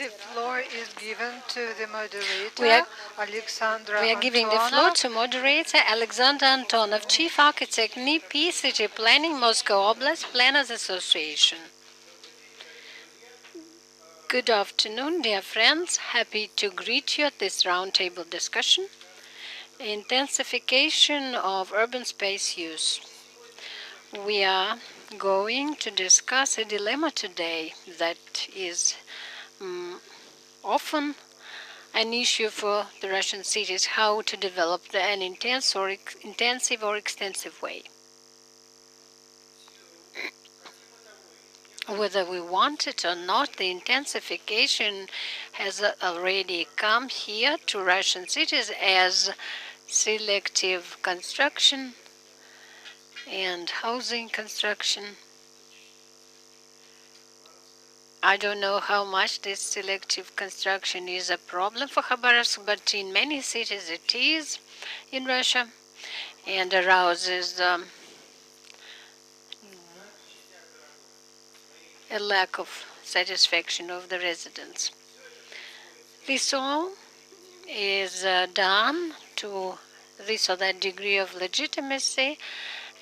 The floor is given to the moderator, We are Alexandra giving the floor Antonov. to moderator Alexander Antonov, Chief Architect, NIP, City Planning, Moscow Oblast Planners Association. Good afternoon, dear friends. Happy to greet you at this roundtable discussion. Intensification of urban space use. We are going to discuss a dilemma today that is often an issue for the Russian cities, how to develop an intensive or extensive way. Whether we want it or not, the intensification has already come here to Russian cities as selective construction and housing construction. I don't know how much this selective construction is a problem for Khabarovsk, but in many cities it is in Russia and arouses a lack of satisfaction of the residents. This all is done to this or that degree of legitimacy,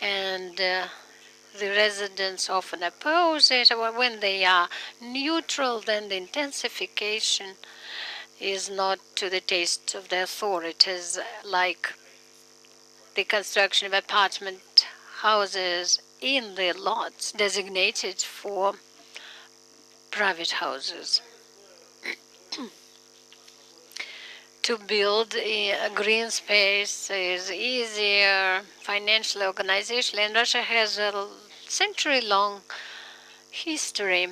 and the residents often oppose it. When they are neutral, then the intensification is not to the taste of the authorities, like the construction of apartment houses in the lots designated for private houses. To build a green space is easier financially, organizationally, and Russia has a century-long history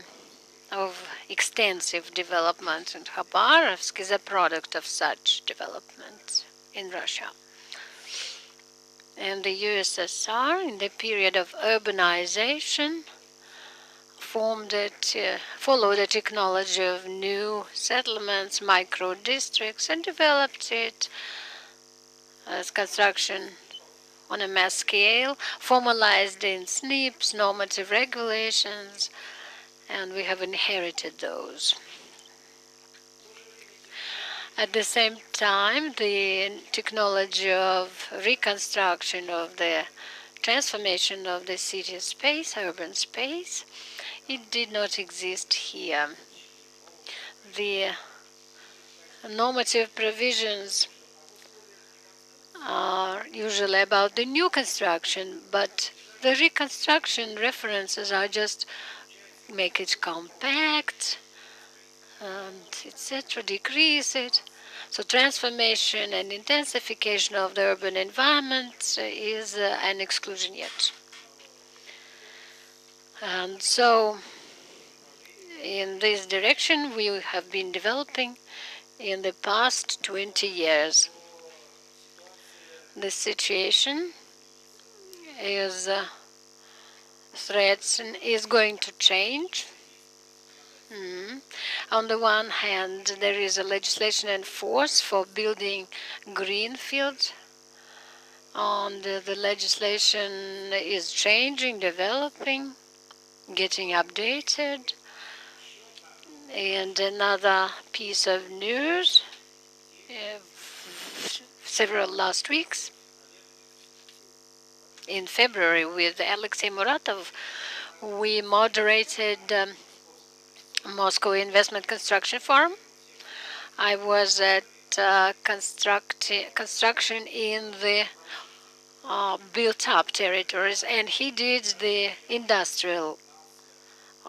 of extensive development, and Khabarovsk is a product of such development in Russia. And the USSR, in the period of urbanization, followed a technology of new settlements, micro-districts, and developed it as construction on a mass scale, formalized in SNPs, normative regulations, and we have inherited those. At the same time, the technology of reconstruction of the transformation of the city space, urban space, it did not exist here. The normative provisions are usually about the new construction, but the reconstruction references are just make it compact, and etc., decrease it. So transformation and intensification of the urban environment is an exclusion yet. And so in this direction we have been developing in the past 20 years. The situation is is going to change. On the one hand, there is a legislation in force for building green fields, and the legislation is changing, developing, getting updated. And another piece of news, several last weeks, in February with Alexei Muratov, we moderated Moscow Investment Construction Forum. I was at construction in the built-up territories, and he did the industrial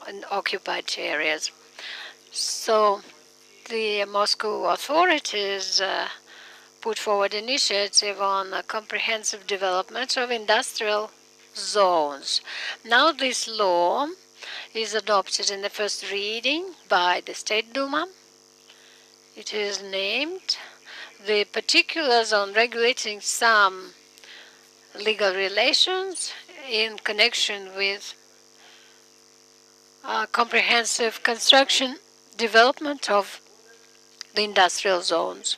and occupied areas. So the Moscow authorities put forward initiative on a comprehensive development of industrial zones. Now this law is adopted in the first reading by the State Duma. It is named the particulars on regulating some legal relations in connection with comprehensive construction development of the industrial zones.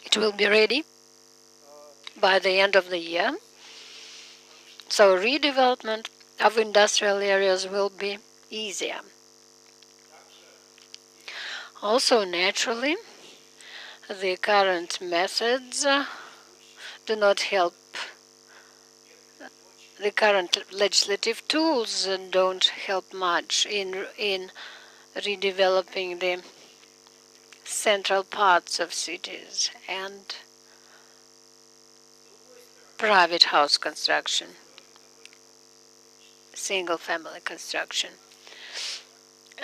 It will be ready by the end of the year. So redevelopment of industrial areas will be easier. Also, naturally, the current methods do not help. The current legislative tools don't help much in redeveloping the central parts of cities and private house construction, single-family construction.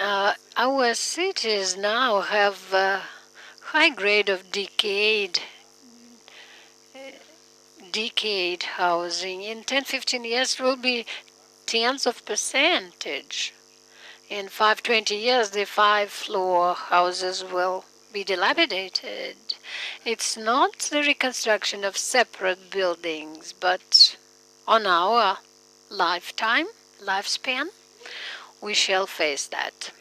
Our cities now have a high grade of decayed housing. In 10-15 years, it will be tens of percentage. In 5-20 years, the 5-floor houses will be dilapidated. It's not the reconstruction of separate buildings, but on our lifespan, we shall face that.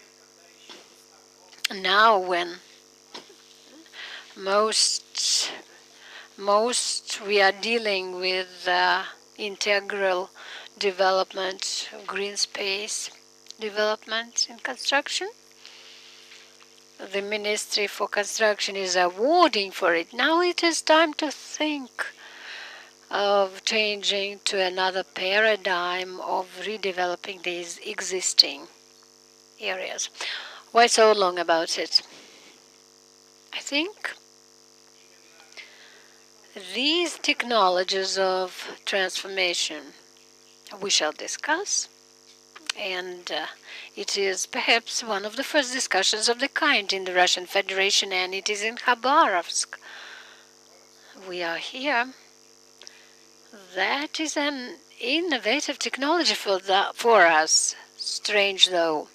Now, when most we are dealing with integral development, green space development in construction, the Ministry for Construction is awarding for it. Now it is time to think of changing to another paradigm of redeveloping these existing areas. Why so long about it? I think these technologies of transformation we shall discuss, and it is perhaps one of the first discussions of the kind in the Russian Federation, and it is in Khabarovsk. We are here. That is an innovative technology for us. Strange though,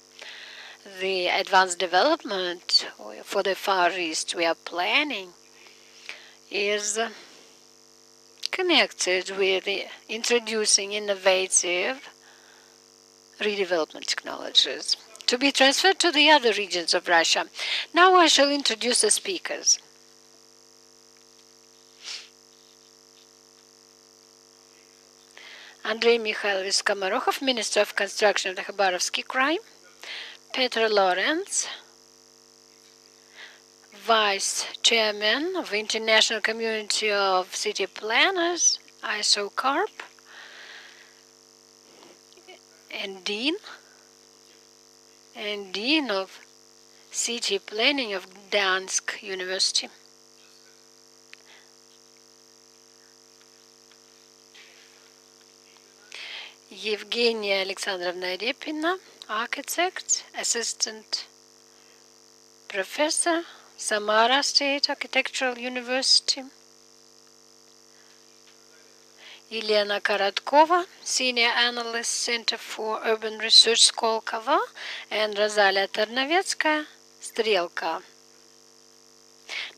the advanced development for the Far East we are planning is connected with introducing innovative redevelopment technologies to be transferred to the other regions of Russia. Now I shall introduce the speakers. Andrei Mikhailovich Komarokov, Minister of Construction of the Khabarovsky Krai. Petr Lawrence, Vice Chairman of International Community of City Planners, ISO-CARP, and Dean of City Planning of Gdansk University. Evgenia Alexandrovna Repina, architect, assistant professor, Samara State Architectural University. Elena Korotkova, senior analyst, Center for Urban Research, Skolkovo, and Rosalia Tarnovetsky, Strelka.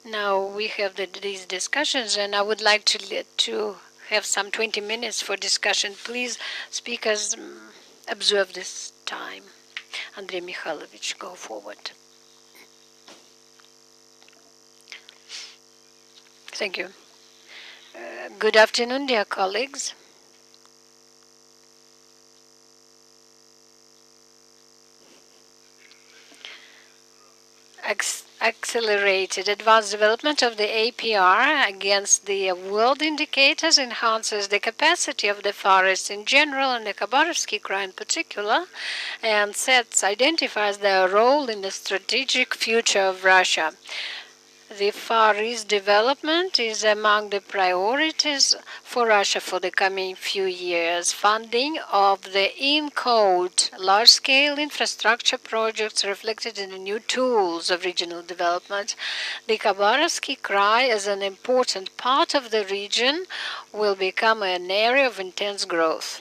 Now we have these discussions, and I would like to have some 20 minutes for discussion. Please, speakers, observe this time. Andrei Mikhailovich, go forward. Thank you. Good afternoon, dear colleagues. Accelerated advanced development of the APR against the world indicators enhances the capacity of the forest in general and the Khabarovsky Krai in particular, and identifies their role in the strategic future of Russia. The Far East development is among the priorities for Russia for the coming few years. Funding of the in-code large-scale infrastructure projects reflected in the new tools of regional development. The Khabarovsky Krai, as an important part of the region, will become an area of intense growth.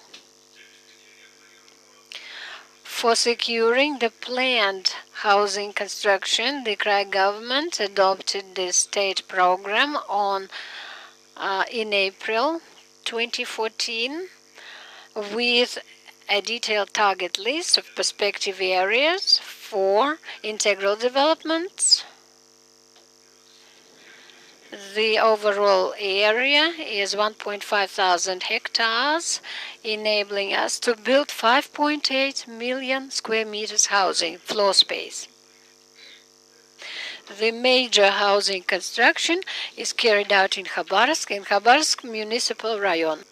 For securing the planned housing construction, the Krai government adopted the state program in April 2014 with a detailed target list of prospective areas for integral developments. The overall area is 1,500 hectares, enabling us to build 5.8 million square meters housing floor space. The major housing construction is carried out in Khabarovsk municipal rayon.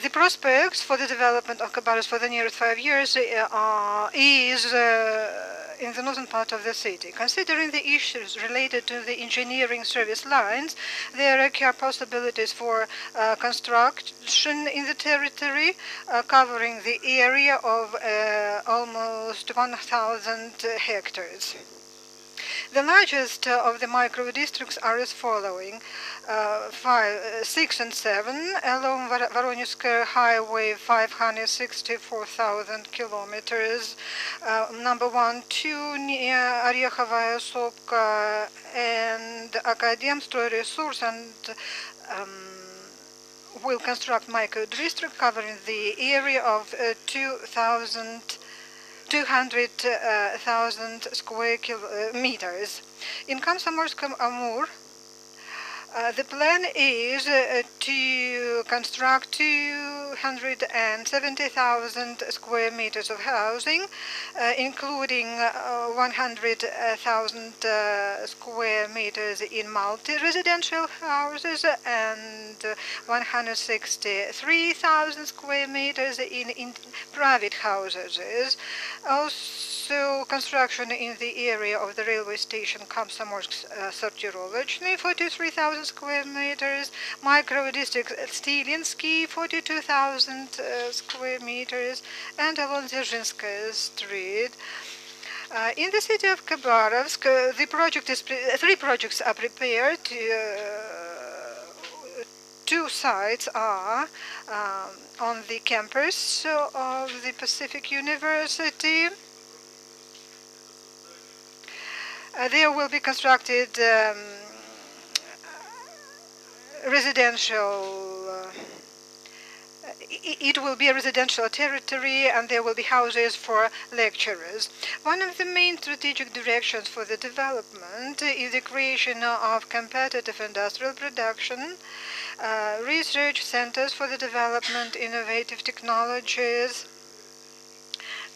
The prospects for the development of Khabarovsk for the nearest 5 years is in the northern part of the city. Considering the issues related to the engineering service lines, there are possibilities for construction in the territory covering the area of almost 1,000 hectares. The largest of the micro-districts are as following: 6 and 7 along Voronezh Highway, 564,000 kilometers. Number 1, 2 near Orekhovaya Sopka and Akademstroyresurs, and will construct micro-district covering the area of 200,000 square kilometers. In Komsomolsk-Amur, the plan is to construct 270,000 square meters of housing, including 100,000 square meters in multi-residential houses and 163,000 square meters in private houses. Also, construction in the area of the railway station Komsomolsk-Sortirovechny, 43,000 square meters, micro-district Stilinsky, 42,000 square meters, and along Dzerzhinskaya Street. In the city of Khabarovsk, three projects are prepared. Two sites are on the campus of the Pacific University. There will be constructed it will be a residential territory, and there will be houses for lecturers. One of the main strategic directions for the development is the creation of competitive industrial production, research centers for the development of innovative technologies.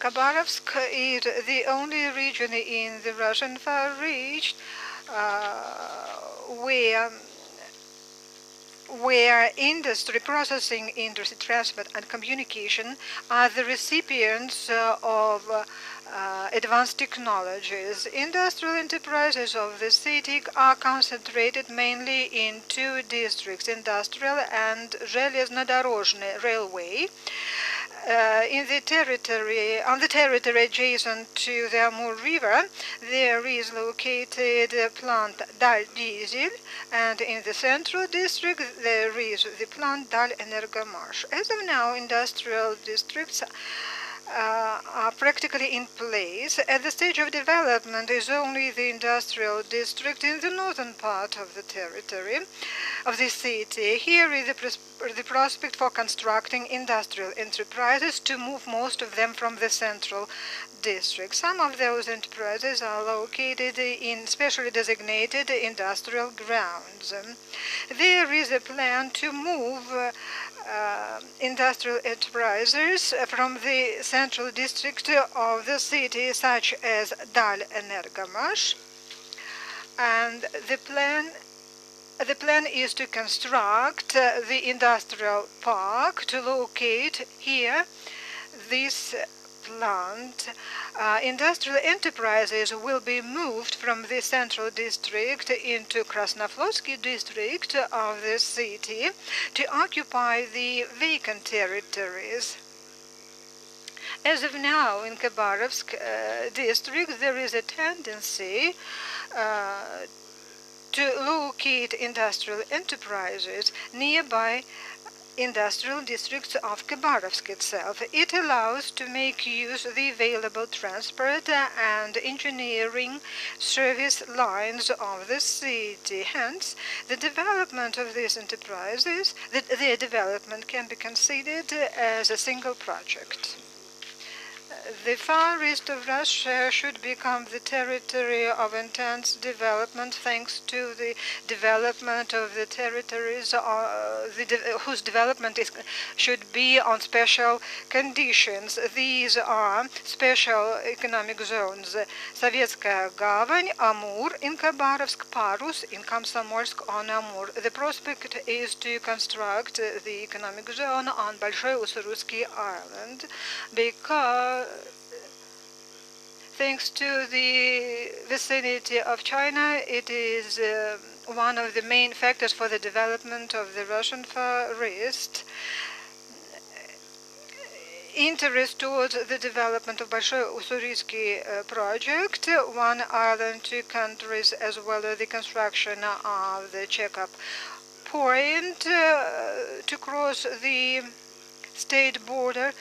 Khabarovsk is the only region in the Russian Far East where industry, processing industry, transport and communication are the recipients of advanced technologies. Industrial enterprises of the city are concentrated mainly in two districts, industrial and железнодорожный railway. On the territory adjacent to the Amur River, there is located the plant Dal Diesel, and in the central district there is the plant Dal Energomash. As of now, industrial districts are practically in place. At the stage of development is only the industrial district in the northern part of the territory of the city. Here is the prospect for constructing industrial enterprises to move most of them from the central district. Some of those enterprises are located in specially designated industrial grounds. There is a plan to move industrial enterprises from the central district of the city, such as Dal Energomash, and the plan is to construct the industrial park to locate here this plant. Industrial enterprises will be moved from the central district into Krasnoflodsky district of the city to occupy the vacant territories. As of now, in Khabarovsk district, there is a tendency to locate industrial enterprises nearby industrial districts of Khabarovsk itself. It allows to make use of the available transport and engineering service lines of the city. Hence, the development of these enterprises, their development can be considered as a single project. The Far East of Russia should become the territory of intense development thanks to the development of the territories whose development should be on special conditions. These are special economic zones: Советская гавань, Amur in Khabarovsk, Parus in Komsomolsk on Amur. The prospect is to construct the economic zone on Большой Уссурийский Island because thanks to the vicinity of China, it is one of the main factors for the development of the Russian Far East. Interest towards the development of Большой Уссурийский project, one island, two countries, as well as the construction of the checkup point to cross the state border,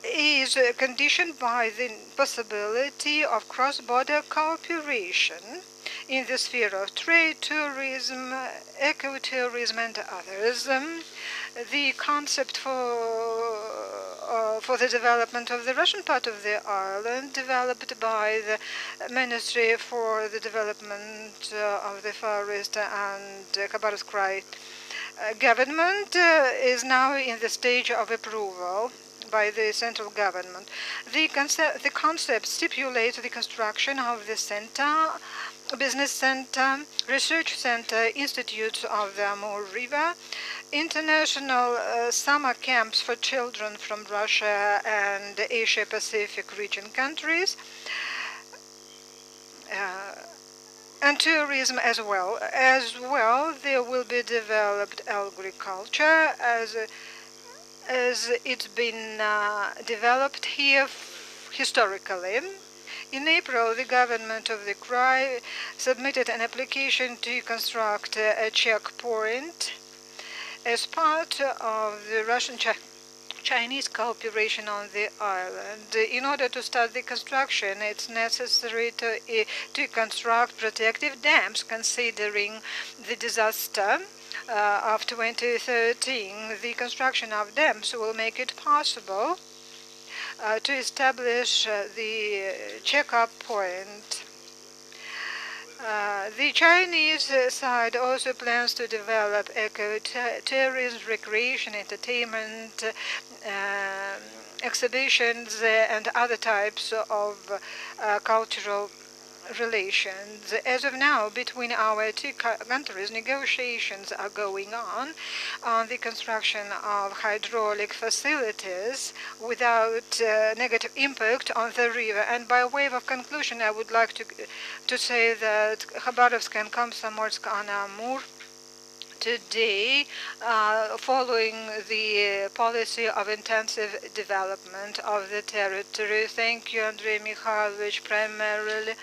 is conditioned by the possibility of cross-border cooperation in the sphere of trade, tourism, ecotourism, and others. The concept for the development of the Russian part of the island, developed by the Ministry for the Development of the Far East and Khabarovsk Krai government, is now in the stage of approval by the central government. The concept stipulates the construction of the center, business center, research center, institutes of the Amur River, international summer camps for children from Russia and Asia-Pacific region countries, and tourism as well. As well, there will be developed agriculture as it's been developed here historically. In April, the government of the Krai submitted an application to construct a checkpoint as part of the Russian-Chinese cooperation on the island. In order to start the construction, it's necessary to construct protective dams, considering the disaster of 2013. The construction of dams will make it possible to establish the checkup point. The Chinese side also plans to develop ecotourism, recreation, entertainment, exhibitions, and other types of cultural relations. As of now, between our two countries, negotiations are going on the construction of hydraulic facilities without negative impact on the river. And by way of conclusion, I would like to say that Khabarovsk and Komsomolsk on Amur today, following the policy of intensive development of the territory. Thank you, Andrei Mikhailovich, primarily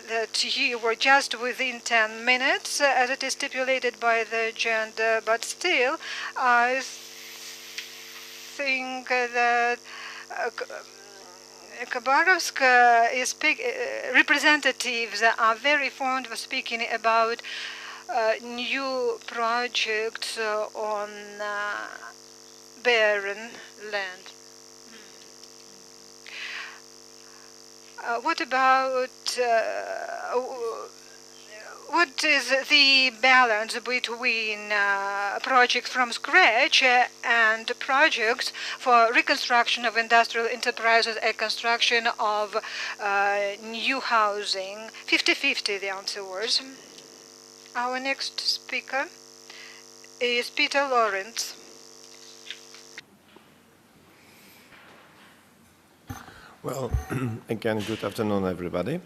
that you were just within 10 minutes, as it is stipulated by the agenda, but still, I think that Khabarovsk representatives are very fond of speaking about new projects on barren land. What about what is the balance between projects from scratch and projects for reconstruction of industrial enterprises and construction of new housing? 50-50, the answer was. Our next speaker is Peter Lawrence. Well, again, good afternoon, everybody.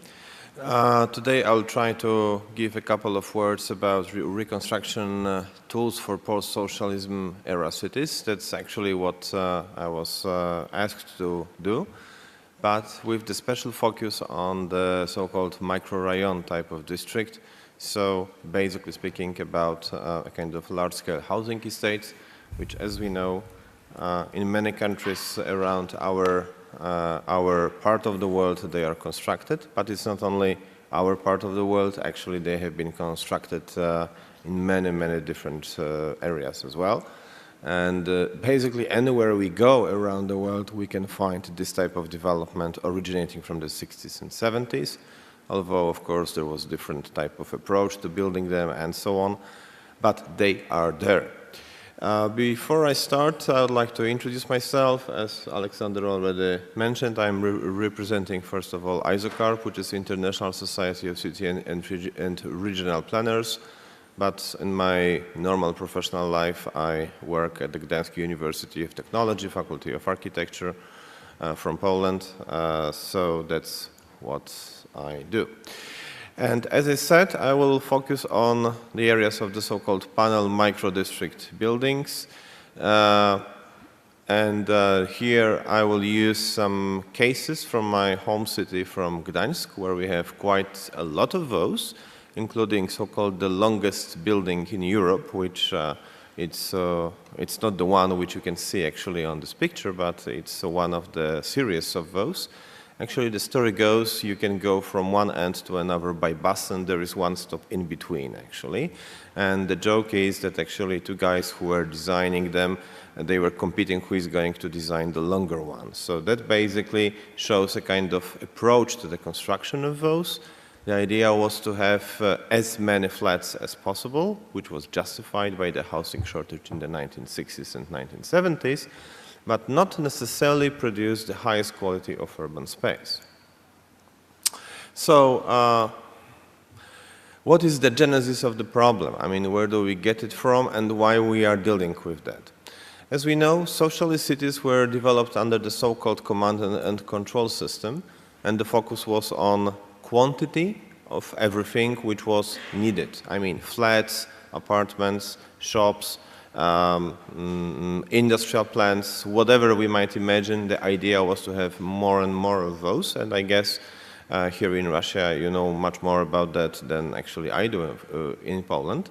Today I'll try to give a couple of words about reconstruction tools for post-socialism era cities. That's actually what I was asked to do, but with the special focus on the so-called micro-rayon type of district. So basically speaking about a kind of large-scale housing estates, which, as we know, in many countries around our part of the world, they are constructed, but it's not only our part of the world. Actually, they have been constructed in many different areas as well. And basically anywhere we go around the world, we can find this type of development originating from the 60s and 70s, although of course there was different type of approach to building them and so on, but they are there. Before I start, I would like to introduce myself. As Alexander already mentioned, I'm representing, first of all, ISOCARP, which is International Society of City and Regional Planners. But in my normal professional life, I work at the Gdańsk University of Technology, Faculty of Architecture from Poland. So that's what I do. And as I said, I will focus on the areas of the so-called panel micro-district buildings. Here I will use some cases from my home city, from Gdańsk, where we have quite a lot of those, including so-called the longest building in Europe, which it's not the one which you can see actually on this picture, but it's one of the series of those. Actually, the story goes, you can go from one end to another by bus, and there is one stop in between, actually. And the joke is that actually two guys who were designing them, they were competing who is going to design the longer one. So that basically shows a kind of approach to the construction of those. The idea was to have as many flats as possible, which was justified by the housing shortage in the 1960s and 1970s. But not necessarily produce the highest quality of urban space. So, what is the genesis of the problem? I mean, where do we get it from and why we are dealing with that? As we know, socialist cities were developed under the so-called command and control system, and the focus was on quantity of everything which was needed. I mean, flats, apartments, shops, industrial plants, whatever we might imagine, the idea was to have more and more of those. And I guess here in Russia, you know much more about that than actually I do in Poland.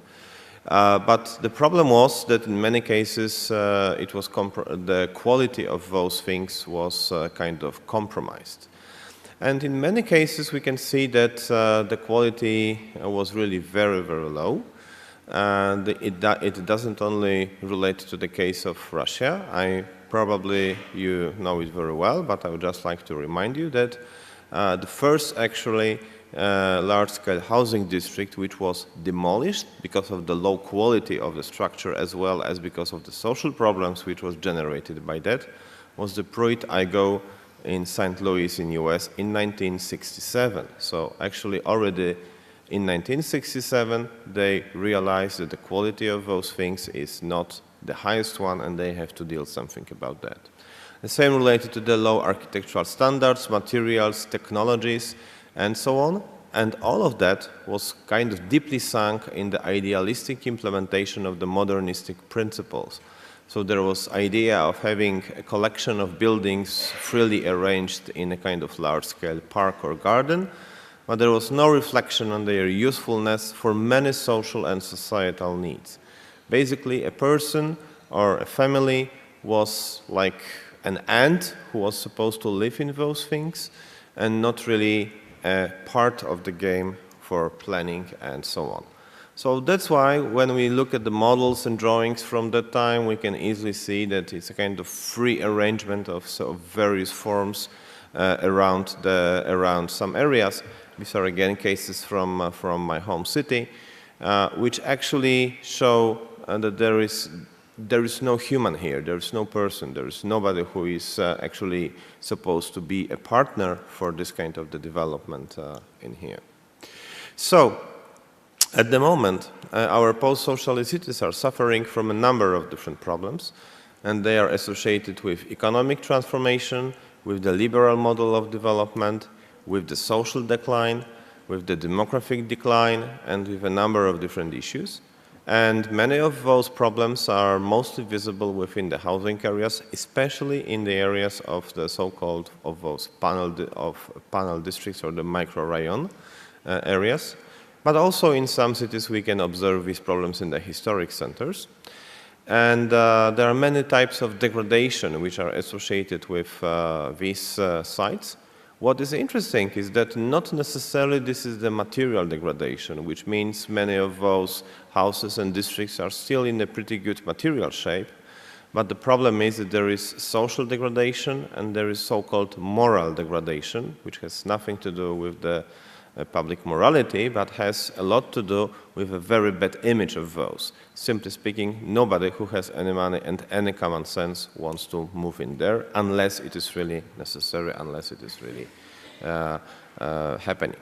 But the problem was that in many cases, the quality of those things was kind of compromised. And in many cases, we can see that the quality was really very, very low. And it doesn't only relate to the case of Russia. You know it very well, but I would just like to remind you that the first actually large-scale housing district which was demolished because of the low quality of the structure as well as because of the social problems which was generated by that was the Pruitt-Igoe in St. Louis in US in 1967. So actually already in 1967, they realized that the quality of those things is not the highest one, and they have to deal something about that. The same related to the low architectural standards, materials, technologies, and so on. And all of that was kind of deeply sunk in the idealistic implementation of the modernistic principles. So there was idea of having a collection of buildings freely arranged in a kind of large-scale park or garden, but there was no reflection on their usefulness for many social and societal needs. Basically, a person or a family was like an ant who was supposed to live in those things and not really a part of the game for planning and so on. So that's why when we look at the models and drawings from that time, we can easily see that it's a kind of free arrangement of various forms around some areas. These are again cases from my home city, which actually show that there is no human here, there is no person, there is nobody who is actually supposed to be a partner for this kind of the development in here. So, at the moment, our post-socialist cities are suffering from a number of different problems, and they are associated with economic transformation, with the liberal model of development, with the social decline, with the demographic decline, and with a number of different issues. And many of those problems are mostly visible within the housing areas, especially in the areas of the so-called panel districts or the micro-rayon areas. But also in some cities we can observe these problems in the historic centers. And there are many types of degradation which are associated with these sites. What is interesting is that not necessarily this is the material degradation, which means many of those houses and districts are still in a pretty good material shape, But the problem is that there is social degradation and there is so-called moral degradation, which has nothing to do with the public morality, but has a lot to do with a very bad image of those. Simply speaking, nobody who has any money and any common sense wants to move in there unless it is really necessary, unless it is really happening.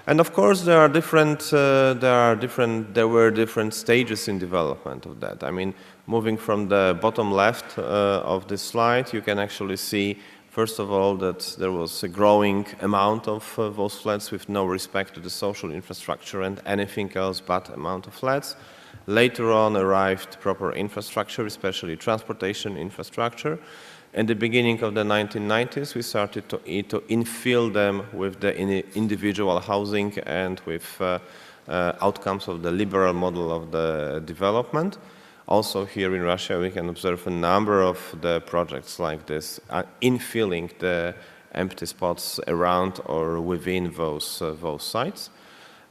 And of course, there were different stages in development of that. I mean, moving from the bottom left of this slide, you can actually see, first of all, that there was a growing amount of those flats with no respect to the social infrastructure and anything else but amount of flats. Later on arrived proper infrastructure, especially transportation infrastructure. In the beginning of the 1990s, we started to infill them with the individual housing and with outcomes of the liberal model of the development. Also here in Russia, we can observe a number of the projects like this, infilling the empty spots around or within those sites.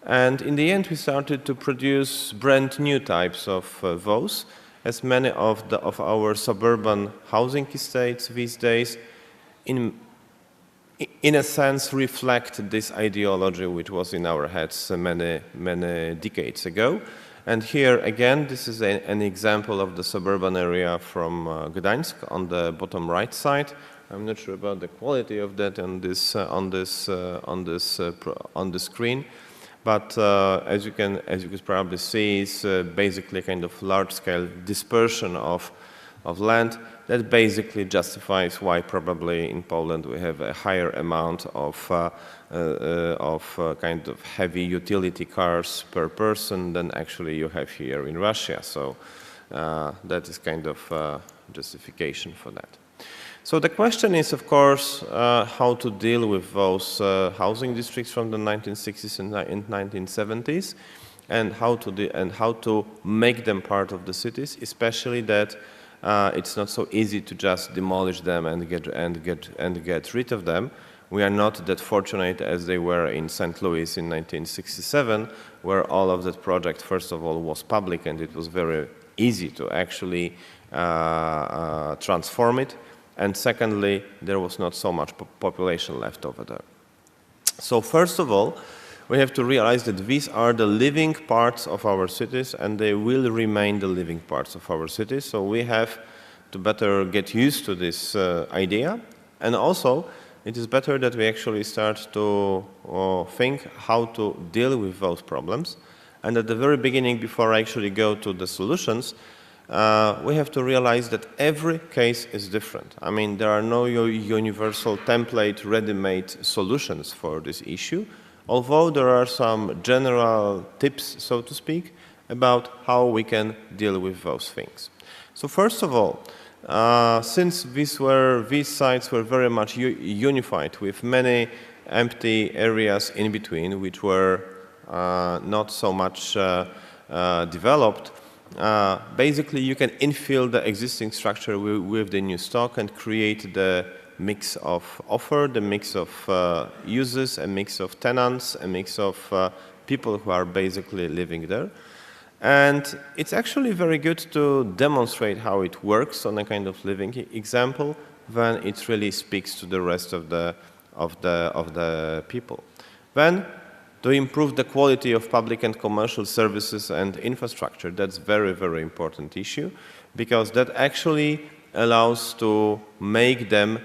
And in the end, we started to produce brand new types of those, as many of our suburban housing estates these days, in a sense, reflect this ideology which was in our heads many decades ago. And here again, this is an example of the suburban area from Gdańsk on the bottom right side. I'm not sure about the quality of that on the screen. But as you could probably see, it's basically a kind of large-scale dispersion of land that basically justifies why probably in Poland we have a higher amount of kind of heavy utility cars per person than actually you have here in Russia. So that is kind of justification for that. So the question is, of course, how to deal with those housing districts from the 1960s and 1970s, and how to make them part of the cities, especially that it's not so easy to just demolish them and get rid of them. We are not that fortunate as they were in St. Louis in 1967, where all of that project, first of all, was public and it was very easy to actually transform it. And secondly, there was not so much population left over there. So first of all, we have to realize that these are the living parts of our cities and they will remain the living parts of our cities. So we have to better get used to this idea. And also, it is better that we actually start to think how to deal with those problems. And at the very beginning, before I actually go to the solutions, we have to realize that every case is different. I mean, there are no universal template, ready-made solutions for this issue, although there are some general tips, so to speak, about how we can deal with those things. So first of all, since these sites were very much unified with many empty areas in between, which were not so much developed, basically you can infill the existing structure with the new stock and create the mix of offer, the mix of uses, a mix of tenants, a mix of people who are basically living there. And it's actually very good to demonstrate how it works on a kind of living example when it really speaks to the rest of the people. Then, to improve the quality of public and commercial services and infrastructure, that's very, very important issue, because that actually allows to make them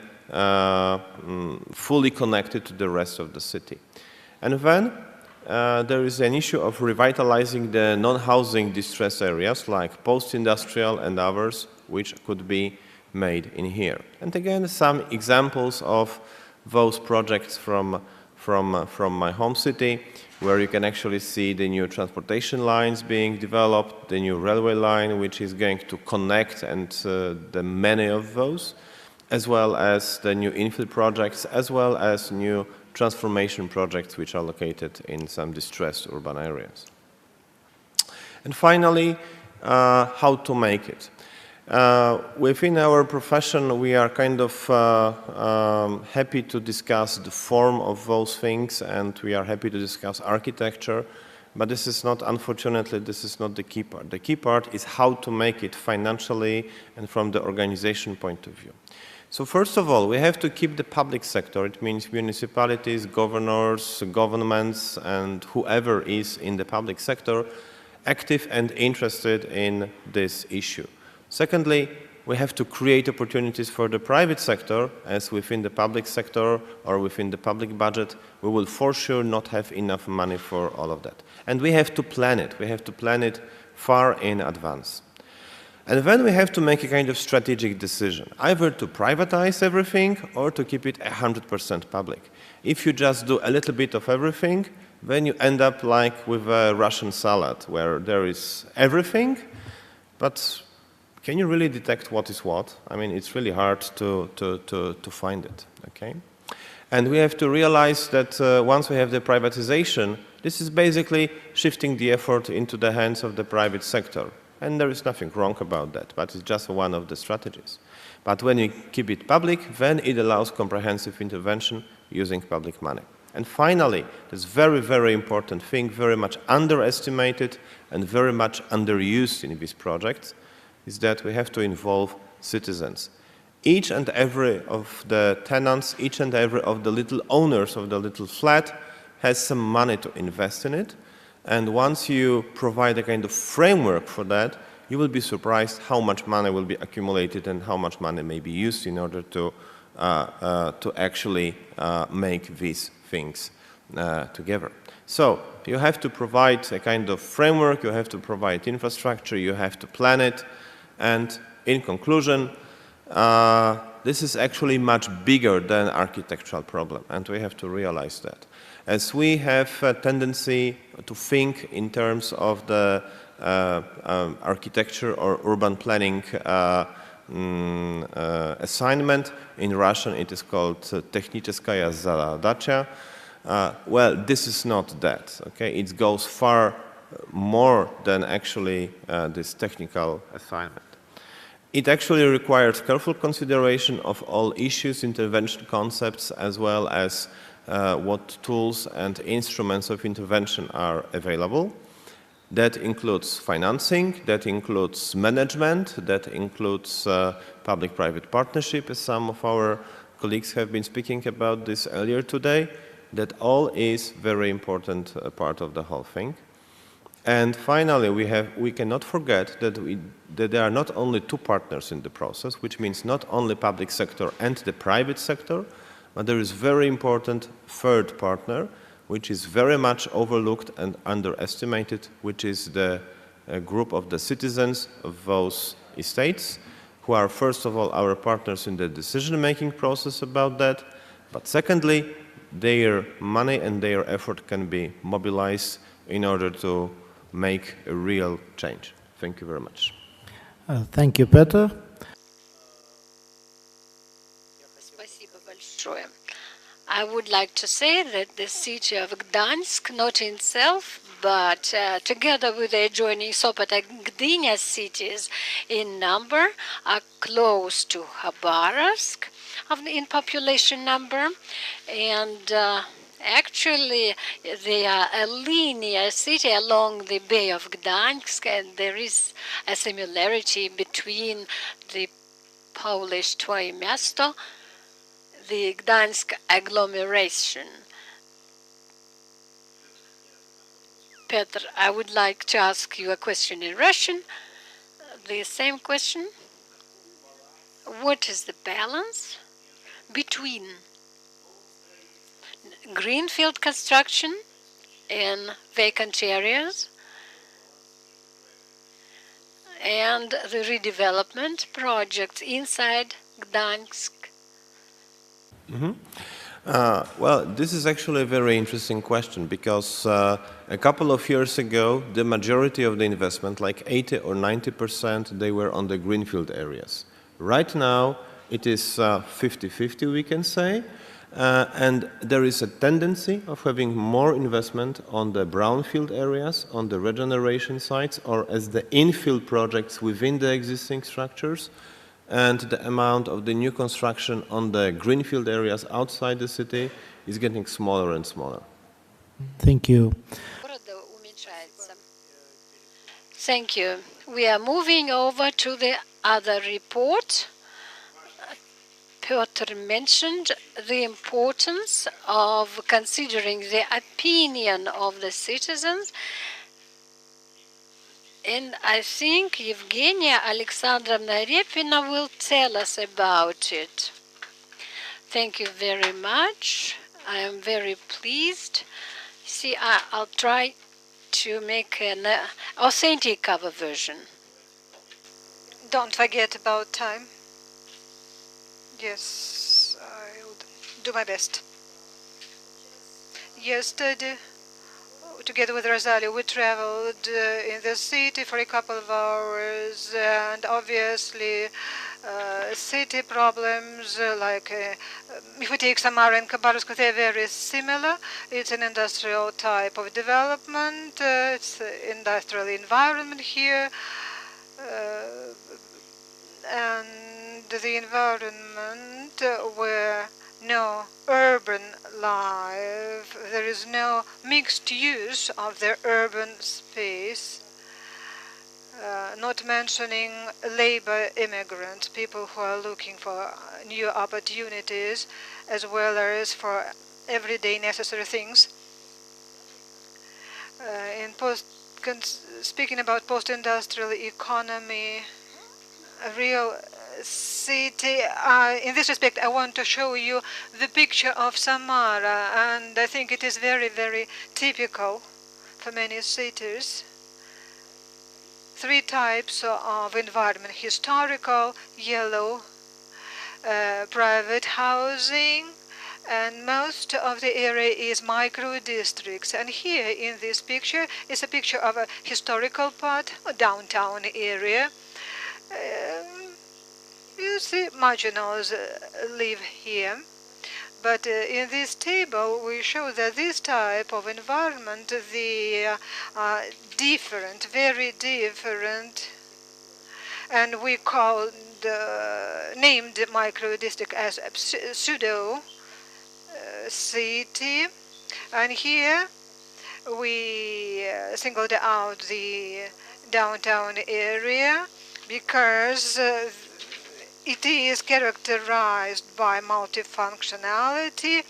fully connected to the rest of the city. And then there is an issue of revitalizing the non-housing distress areas like post-industrial and others, which could be made in here. And again, some examples of those projects from my home city, where you can actually see the new transportation lines being developed, the new railway line, which is going to connect, and the many of those, as well as the new infill projects, as well as new transformation projects which are located in some distressed urban areas. And finally, how to make it. Within our profession, we are kind of happy to discuss the form of those things, and we are happy to discuss architecture, but this is not, unfortunately, this is not the key part. The key part is how to make it financially and from the organization point of view. So first of all, we have to keep the public sector. It means municipalities, governors, governments, and whoever is in the public sector active and interested in this issue. Secondly, we have to create opportunities for the private sector, as within the public sector or within the public budget, we will for sure not have enough money for all of that. And we have to plan it. We have to plan it far in advance. And then we have to make a kind of strategic decision, either to privatize everything or to keep it 100% public. If you just do a little bit of everything, then you end up like with a Russian salad, where there is everything, but can you really detect what is what? I mean, it's really hard to find it, okay? And we have to realize that once we have the privatization, this is basically shifting the effort into the hands of the private sector. And there is nothing wrong about that, but it's just one of the strategies. But when you keep it public, then it allows comprehensive intervention using public money. And finally, this very, very important thing, very much underestimated and very much underused in these projects, is that we have to involve citizens. Each and every of the tenants, each and every of the little owners of the little flat has some money to invest in it. And once you provide a kind of framework for that, you will be surprised how much money will be accumulated and how much money may be used in order to actually make these things together. So you have to provide a kind of framework, you have to provide infrastructure, you have to plan it. And in conclusion, this is actually much bigger than an architectural problem, and we have to realize that. As we have a tendency to think in terms of the architecture or urban planning assignment, in Russian it is called techniczeskaya zadача. Well, this is not that, okay? It goes far more than actually this technical assignment. It actually requires careful consideration of all issues, intervention concepts, as well as what tools and instruments of intervention are available. That includes financing, that includes management, that includes public-private partnership, as some of our colleagues have been speaking about this earlier today. That all is very important part of the whole thing. And finally, we cannot forget that there are not only two partners in the process, which means not only public sector and the private sector, but there is very important third partner, which is very much overlooked and underestimated, which is the group of the citizens of those estates, who are first of all our partners in the decision-making process about that, but secondly, their money and their effort can be mobilized in order to make a real change. Thank you very much. Thank you, Peter. I would like to say that the city of Gdansk, not in itself, but together with the adjoining Sopot and Gdynia cities in number, are close to Khabarovsk in population number, and actually they are a linear city along the Bay of Gdansk, and there is a similarity between the Polish Trójmiasto, the Gdansk agglomeration. Petr, I would like to ask you a question in Russian. The same question. What is the balance between greenfield construction in vacant areas and the redevelopment projects inside Gdansk? Well, this is actually a very interesting question, because a couple of years ago, the majority of the investment, like 80 or 90%, they were on the greenfield areas. Right now, it is 50-50, we can say, and there is a tendency of having more investment on the brownfield areas, on the regeneration sites, or as the infill projects within the existing structures, and the amount of the new construction on the greenfield areas outside the city is getting smaller and smaller. Thank you. Thank you. We are moving over to the other report. Piotr mentioned the importance of considering the opinion of the citizens, and I think Evgenia Alexandrovna Repina will tell us about it. Thank you very much. I am very pleased. See, I'll try to make an authentic cover version. Don't forget about time. Yes, I'll do my best. Yesterday, together with Rosalia, we traveled in the city for a couple of hours, and obviously city problems like if we take Samara and Khabarovsk, they're very similar. It's an industrial type of development. It's industrial environment here, and the environment where no urban life, there is no mixed use of the urban space, not mentioning labor immigrants, people who are looking for new opportunities as well as for everyday necessary things. Speaking about post-industrial economy, a real city, in this respect, I want to show you the picture of Samara, and I think it is very, very typical for many cities. Three types of environment: historical, yellow, private housing, and most of the area is micro districts. And here in this picture is a picture of a historical part, a downtown area. You see marginals live here. But in this table, we show that this type of environment, the different, very different, and we call named micro district as a pseudo city. And here we singled out the downtown area because it is characterized by multifunctionality,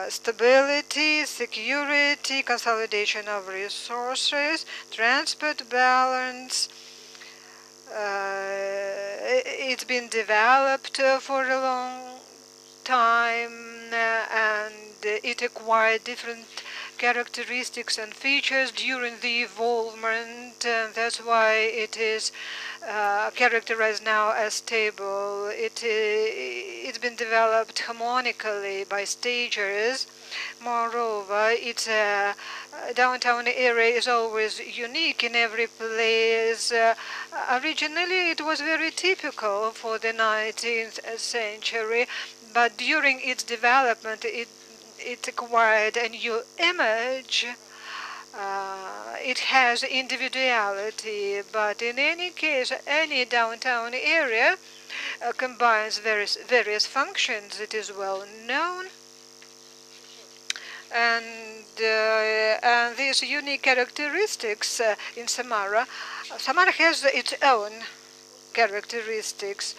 stability, security, consolidation of resources, transport balance. It's been developed for a long time and it acquired different characteristics and features during the evolvement. That's why it is characterized now as stable. It's been developed harmonically by stages. Moreover, its downtown area is always unique in every place. Originally, it was very typical for the 19th century, but during its development, it acquired a new image. It has individuality, but in any case, any downtown area combines various functions. It is well known. And these unique characteristics in Samara has its own characteristics.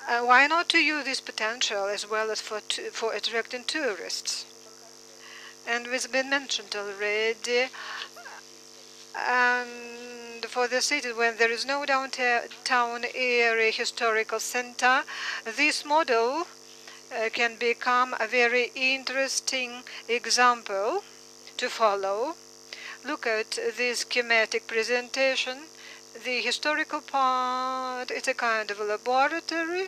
Why not to use this potential as well as for attracting tourists? And it's been mentioned already. And for the cities when there is no downtown area historical center, this model can become a very interesting example to follow. Look at this schematic presentation. The historical part is a kind of a laboratory.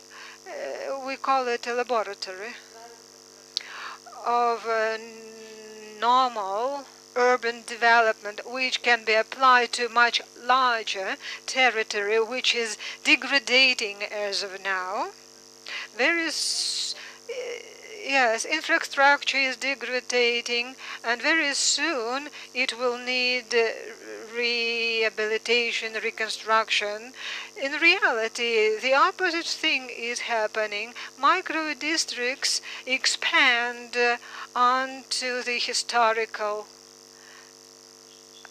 We call it a laboratory of normal urban development, which can be applied to much larger territory, which is degrading as of now. Yes, infrastructure is degrading, and very soon it will need rehabilitation, reconstruction. In reality, the opposite thing is happening. Micro districts expand onto the historical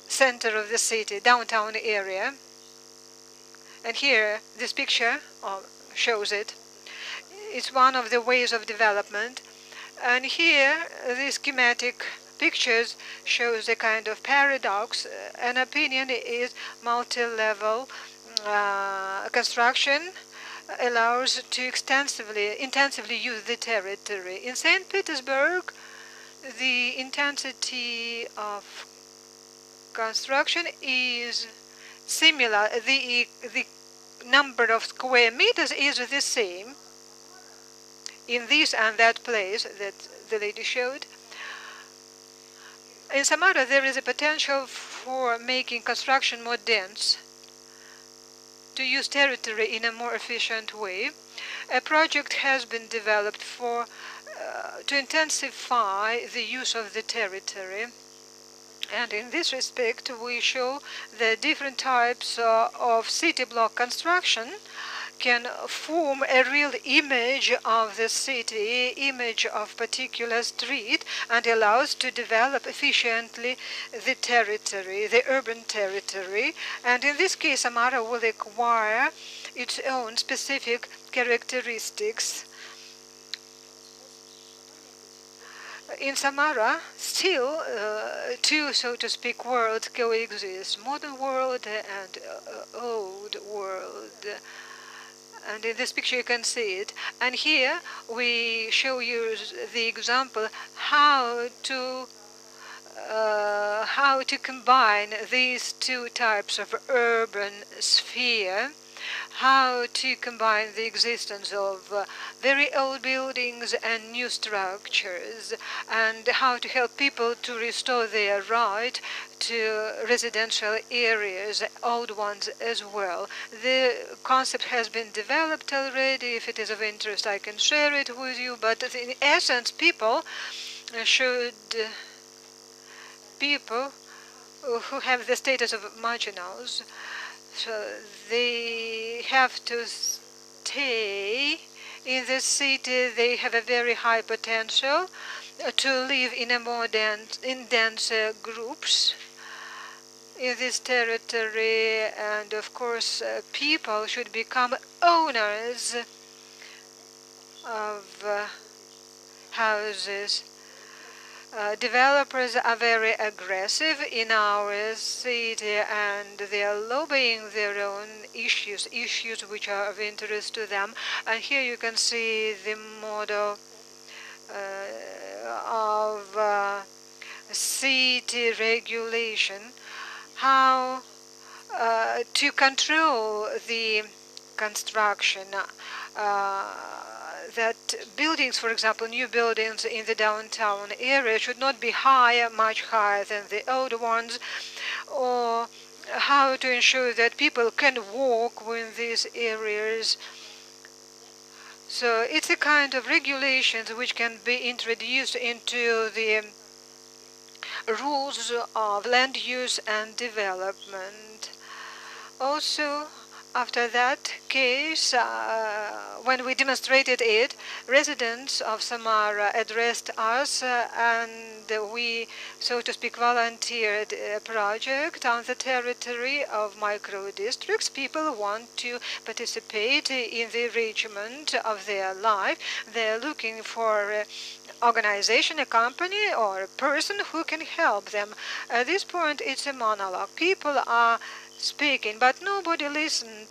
center of the city, downtown area. And here, this picture shows it. It's one of the ways of development. And here, the schematic pictures shows a kind of paradox. An opinion is multi-level construction allows to intensively use the territory. In St. Petersburg, the intensity of construction is similar. The number of square meters is the same in this and that place that the lady showed. In Samara, there is a potential for making construction more dense, to use territory in a more efficient way. A project has been developed to intensify the use of the territory. And in this respect, we show the different types of city block construction can form a real image of the city, image of particular street, and allows to develop efficiently the territory, the urban territory. And in this case, Samara will acquire its own specific characteristics. In Samara, still two, so to speak, worlds coexist, modern world and old world. And in this picture you can see it. And here we show you the example how to combine these two types of urban sphere, how to combine the existence of very old buildings and new structures, and how to help people to restore their right to residential areas, old ones as well. The concept has been developed already. If it is of interest, I can share it with you, but in essence, people who have the status of marginals, so they have to stay in the city. They have a very high potential to live in denser groups in this territory, and of course people should become owners of houses. Developers are very aggressive in our city, and they are lobbying their own issues which are of interest to them. And here you can see the model of city regulation, how to control the construction. That buildings, for example, new buildings in the downtown area should not be much higher than the old ones, or how to ensure that people can walk within these areas. So it's a kind of regulations which can be introduced into the rules of land use and development. Also, after that case, when we demonstrated it, residents of Samara addressed us, and we, so to speak, volunteered a project on the territory of micro districts. People want to participate in the enrichment of their life. They're looking for an organization, a company, or a person who can help them. At this point, it's a monologue. People are speaking, but nobody listens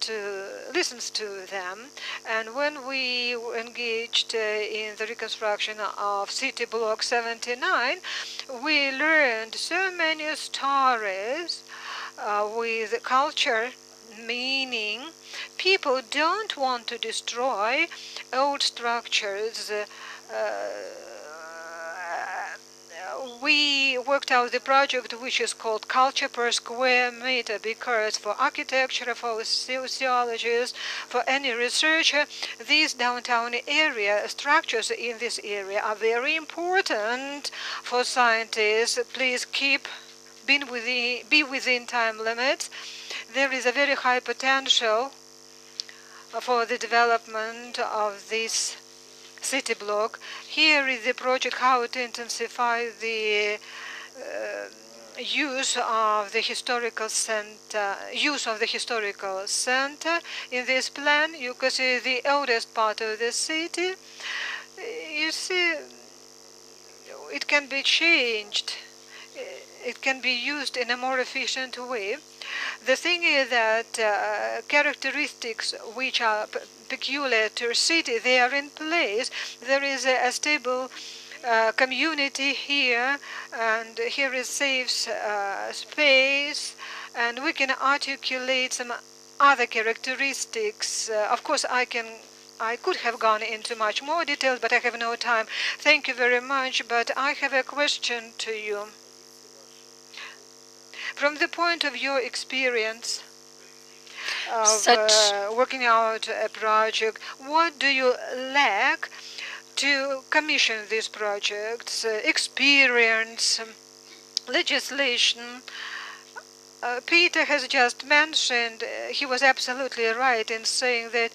to them. And when we were engaged in the reconstruction of City Block 79, we learned so many stories with culture, meaning people don't want to destroy old structures we worked out the project which is called Culture per Square Meter, because for architecture, for sociologists, for any researcher, these downtown area structures in this area are very important for scientists. Please be within time limits. There is a very high potential for the development of this city block. Here is the project how to intensify the use of the historical center. In this plan, you can see the oldest part of the city. You see, it can be changed. It can be used in a more efficient way. The thing is that characteristics which are peculiar to a city, they are in place. There is a stable community here, and here is safe space, and we can articulate some other characteristics. Of course, I could have gone into much more detail, but I have no time. Thank you very much, but I have a question to you. From the point of your experience of working out a project, what do you lack to commission these projects? Experience, legislation. Peter has just mentioned, he was absolutely right in saying that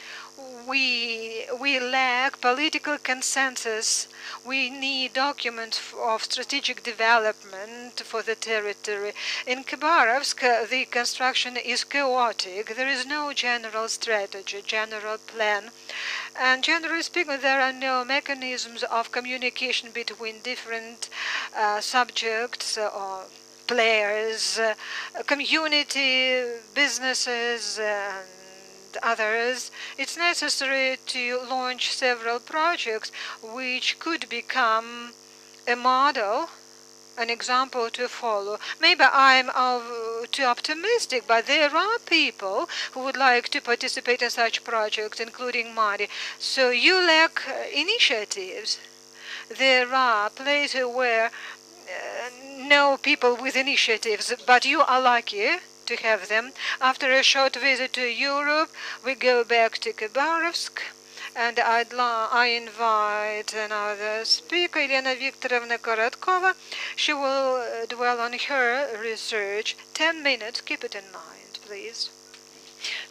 we lack political consensus. We need documents of strategic development for the territory. In Khabarovsk, the construction is chaotic. There is no general strategy, general plan. And generally speaking, there are no mechanisms of communication between different subjects or players, community, businesses, and others. It's necessary to launch several projects which could become a model, an example to follow. Maybe I'm too optimistic, but there are people who would like to participate in such projects, including money. So you lack initiatives. There are places where no people with initiatives, but you are lucky to have them. After a short visit to Europe, we go back to Khabarovsk, and I invite another speaker, Elena Viktorovna Korotkova. She will dwell on her research. 10 minutes, keep it in mind, please.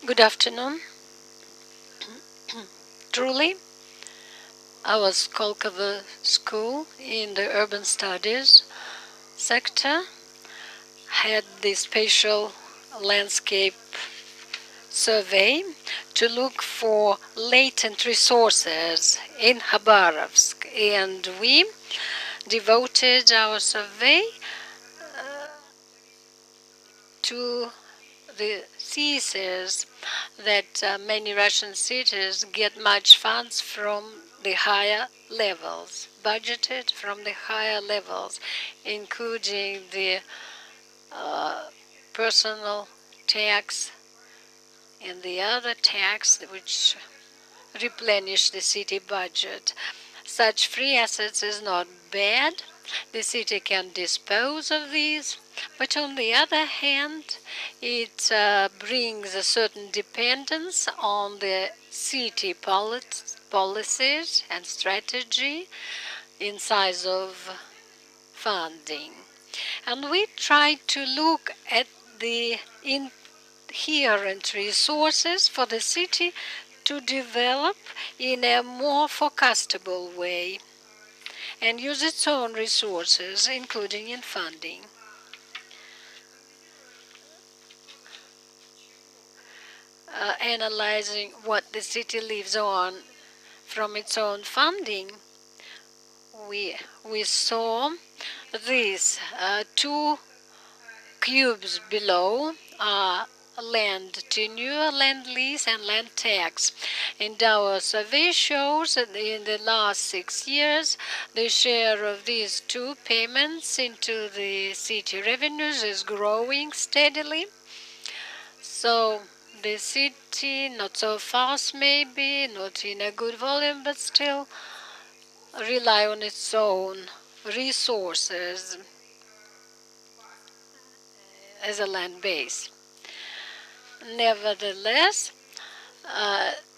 Good afternoon. Truly, our Skolkovo school in the urban studies sector had the spatial landscape survey to look for latent resources in Khabarovsk, and we devoted our survey to the thesis that many Russian cities get much funds from the higher levels, budgeted from the higher levels, including the personal tax and the other tax which replenish the city budget. Such free assets is not bad. The city can dispose of these, but on the other hand, it brings a certain dependence on the city policies and strategy in size of funding. And we try to look at the inherent resources for the city to develop in a more forecastable way and use its own resources, including in funding. Analyzing what the city lives on from its own funding, we saw these two cubes below are land tenure, land lease, and land tax. And our survey shows that in the last 6 years, the share of these two payments into the city revenues is growing steadily. So the city, not so fast maybe, not in a good volume, but still rely on its own resources as a land base. Nevertheless,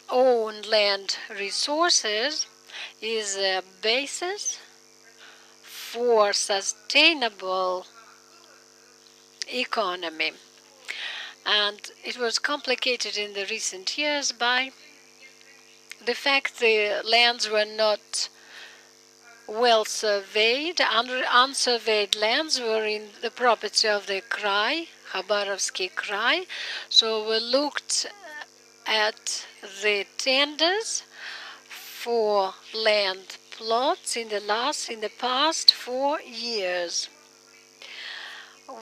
owned land resources is a basis for sustainable economy. And it was complicated in the recent years by the fact the lands were not well surveyed. Unsurveyed lands were in the property of the Krai, Khabarovsky Krai. So we looked at the tenders for land plots in the past 4 years.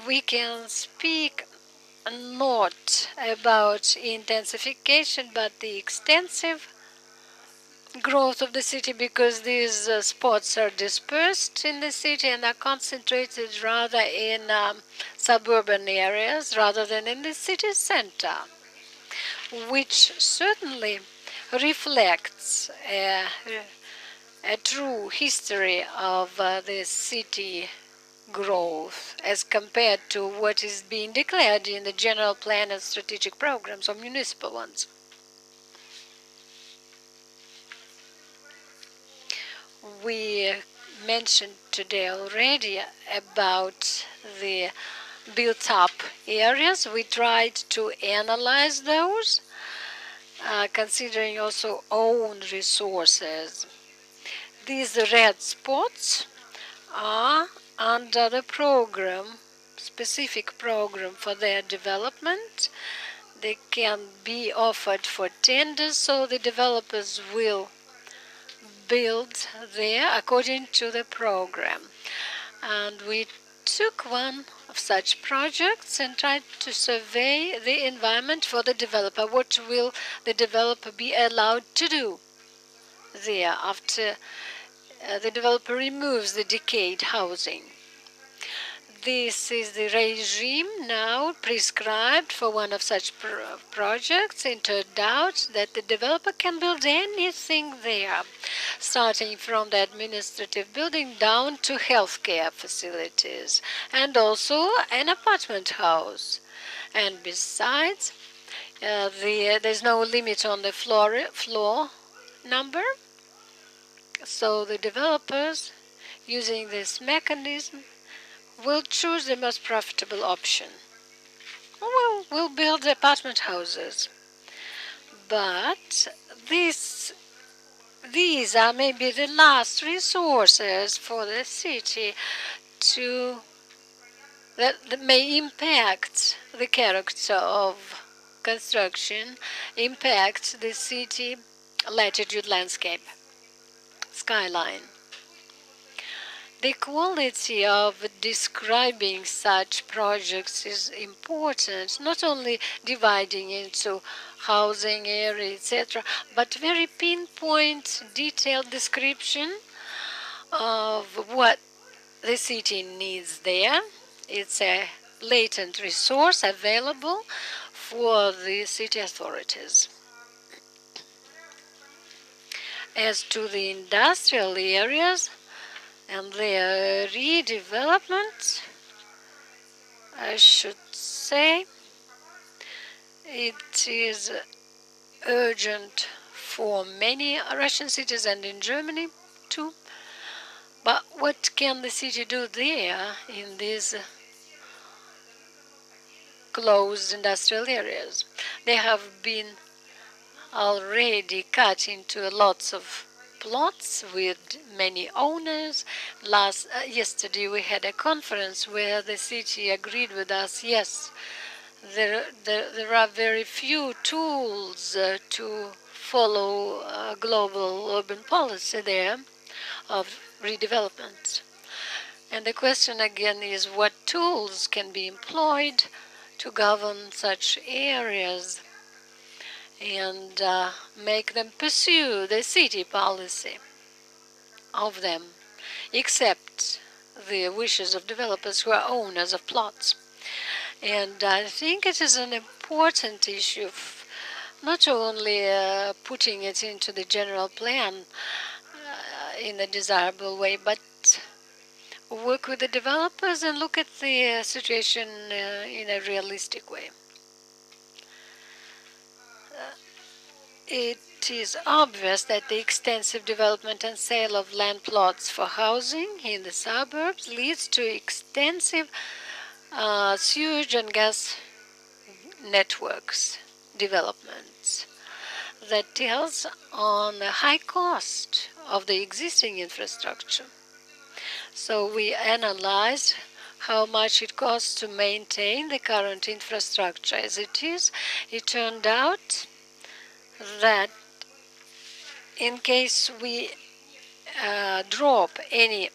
We can speak not about intensification, but the extensive growth of the city, because these spots are dispersed in the city and are concentrated rather in suburban areas rather than in the city center, which certainly reflects a true history of the city growth as compared to what is being declared in the general plan and strategic programs or municipal ones. We mentioned today already about the built-up areas. We tried to analyze those, considering also owned resources. These red spots are under the program, specific program for their development. They can be offered for tenders, so the developers will build there according to the program. And we took one of such projects and tried to survey the environment for the developer. What will the developer be allowed to do there after the developer removes the decayed housing? This is the regime now prescribed for one of such projects. It turned out that the developer can build anything there, starting from the administrative building down to healthcare facilities, and also an apartment house. And besides, there's no limit on the floor number. So the developers, using this mechanism, will choose the most profitable option. We'll build apartment houses. But these are maybe the last resources for the city that may impact the character of construction, impact the city latitude landscape, skyline. The quality of describing such projects is important, not only dividing into housing area, etc., but very pinpoint, detailed description of what the city needs there. It's a latent resource available for the city authorities. As to the industrial areas and their redevelopment, I should say it is urgent for many Russian cities and in Germany too. But what can the city do there in these closed industrial areas? They have been already cut into lots of plots with many owners. Yesterday we had a conference where the city agreed with us, yes, there are very few tools to follow a global urban policy there of redevelopment. And the question again is what tools can be employed to govern such areas and make them pursue the city policy of them, except the wishes of developers who are owners of plots. And I think it is an important issue of not only putting it into the general plan in a desirable way, but work with the developers and look at the situation in a realistic way. It is obvious that the extensive development and sale of land plots for housing in the suburbs leads to extensive sewage and gas networks developments that tells on the high cost of the existing infrastructure. So we analyzed how much it costs to maintain the current infrastructure as it is. It turned out that in case we drop any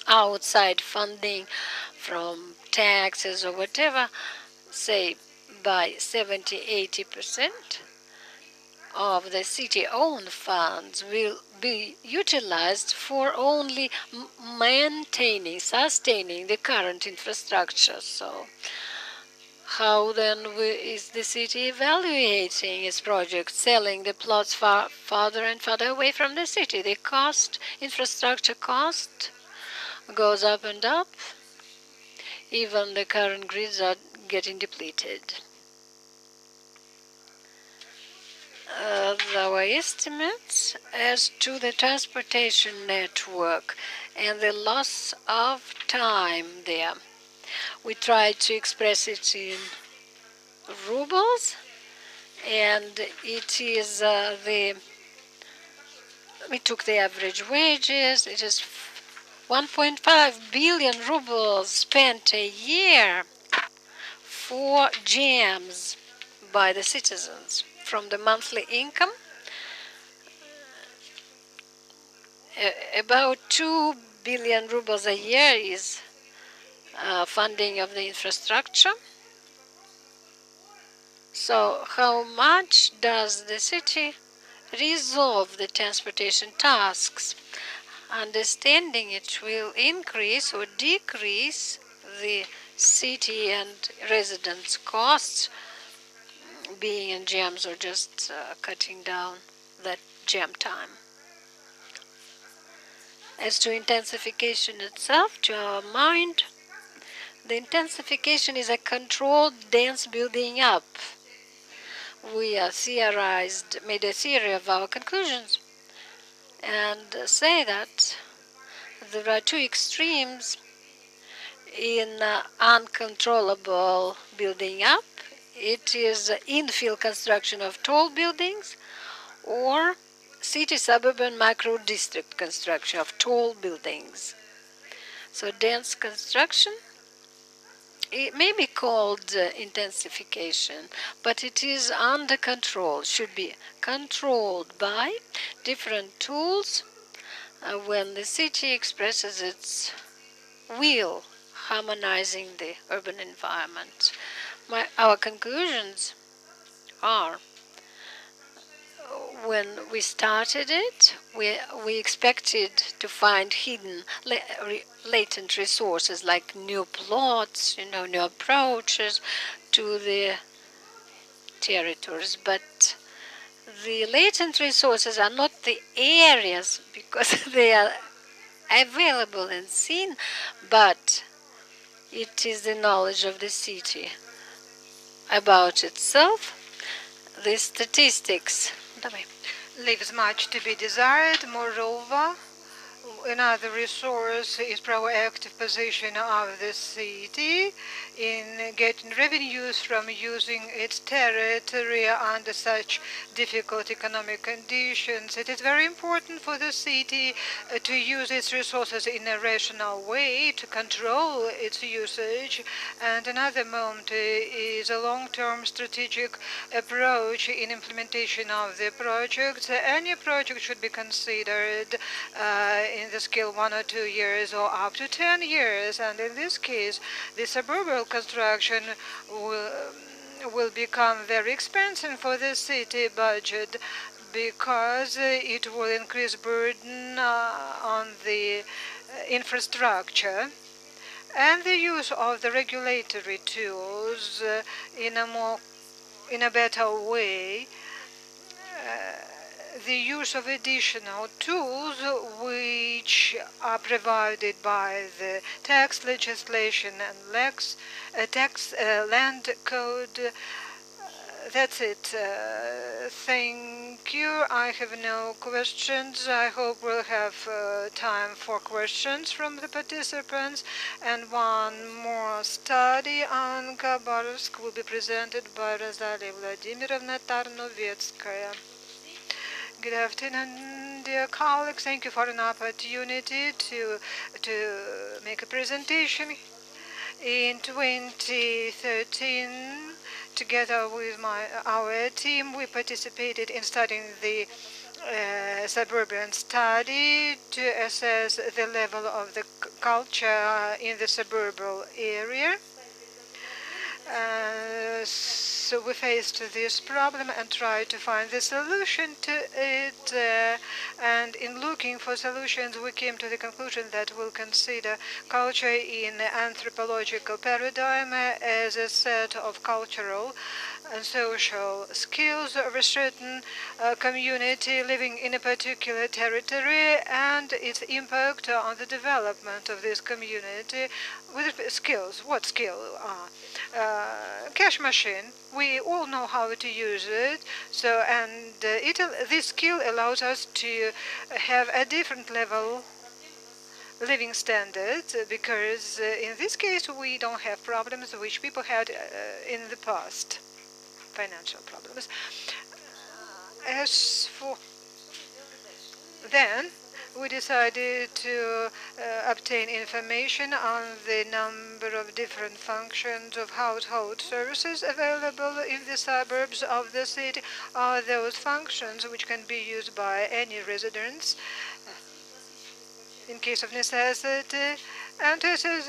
outside funding from taxes or whatever, say by 70–80%, of the city-owned funds will be utilized for only sustaining the current infrastructure. So how then is the city evaluating its project, selling the plots farther and farther away from the city? The infrastructure cost goes up and up. Even the current grids are getting depleted. Our estimates as to the transportation network and the loss of time there. We tried to express it in rubles, and it is we took the average wages. It is 1.5 billion rubles spent a year for jams by the citizens. From the monthly income, about 2 billion rubles a year is funding of the infrastructure. So how much does the city resolve the transportation tasks? Understanding it will increase or decrease the city and residents' costs, being in jams or just cutting down that jam time. As to intensification itself, to our mind, the intensification is a controlled, dense building up. We made a theory of our conclusions and say that there are two extremes in uncontrollable building up. It is infill construction of tall buildings or city-suburban micro-district construction of tall buildings. So dense construction, it may be called intensification, but it is under control, should be controlled by different tools when the city expresses its will, harmonizing the urban environment. Our conclusions are, when we started it, we expected to find hidden, latent resources like new plots, new approaches to the territories. But the latent resources are not the areas because they are available and seen, but it is the knowledge of the city about itself. The statistics leaves much to be desired. Moreover, another resource is proactive position of the city in getting revenues from using its territory under such difficult economic conditions. It is very important for the city to use its resources in a rational way, to control its usage. And another moment is a long-term strategic approach in implementation of the projects. Any project should be considered in the scale 1 or 2 years or up to 10 years. And in this case, the suburban construction will become very expensive for the city budget because it will increase burden on the infrastructure. And the use of the regulatory tools in a better way the use of additional tools which are provided by the tax legislation and land code. That's it. Thank you. I have no questions. I hope we'll have time for questions from the participants. And one more study on Khabarovsk will be presented by Rosalia Vladimirovna Tarnovetskaya. Good afternoon, dear colleagues. Thank you for an opportunity to make a presentation. In 2013, together with our team, we participated in studying the suburban study to assess the level of the culture in the suburban area. So we faced this problem and tried to find the solution to it. And in looking for solutions, we came to the conclusion that we'll consider culture in anthropological paradigm as a set of cultural and social skills of a certain community living in a particular territory and its impact on the development of this community with skills. What skill? Cash machine. We all know how to use it. So, and this skill allows us to have a different level living standards because in this case we don't have problems which people had in the past, financial problems. As for then, we decided to obtain information on the number of different functions of household services available in the suburbs of the city. Are those functions which can be used by any residents in case of necessity, and to assess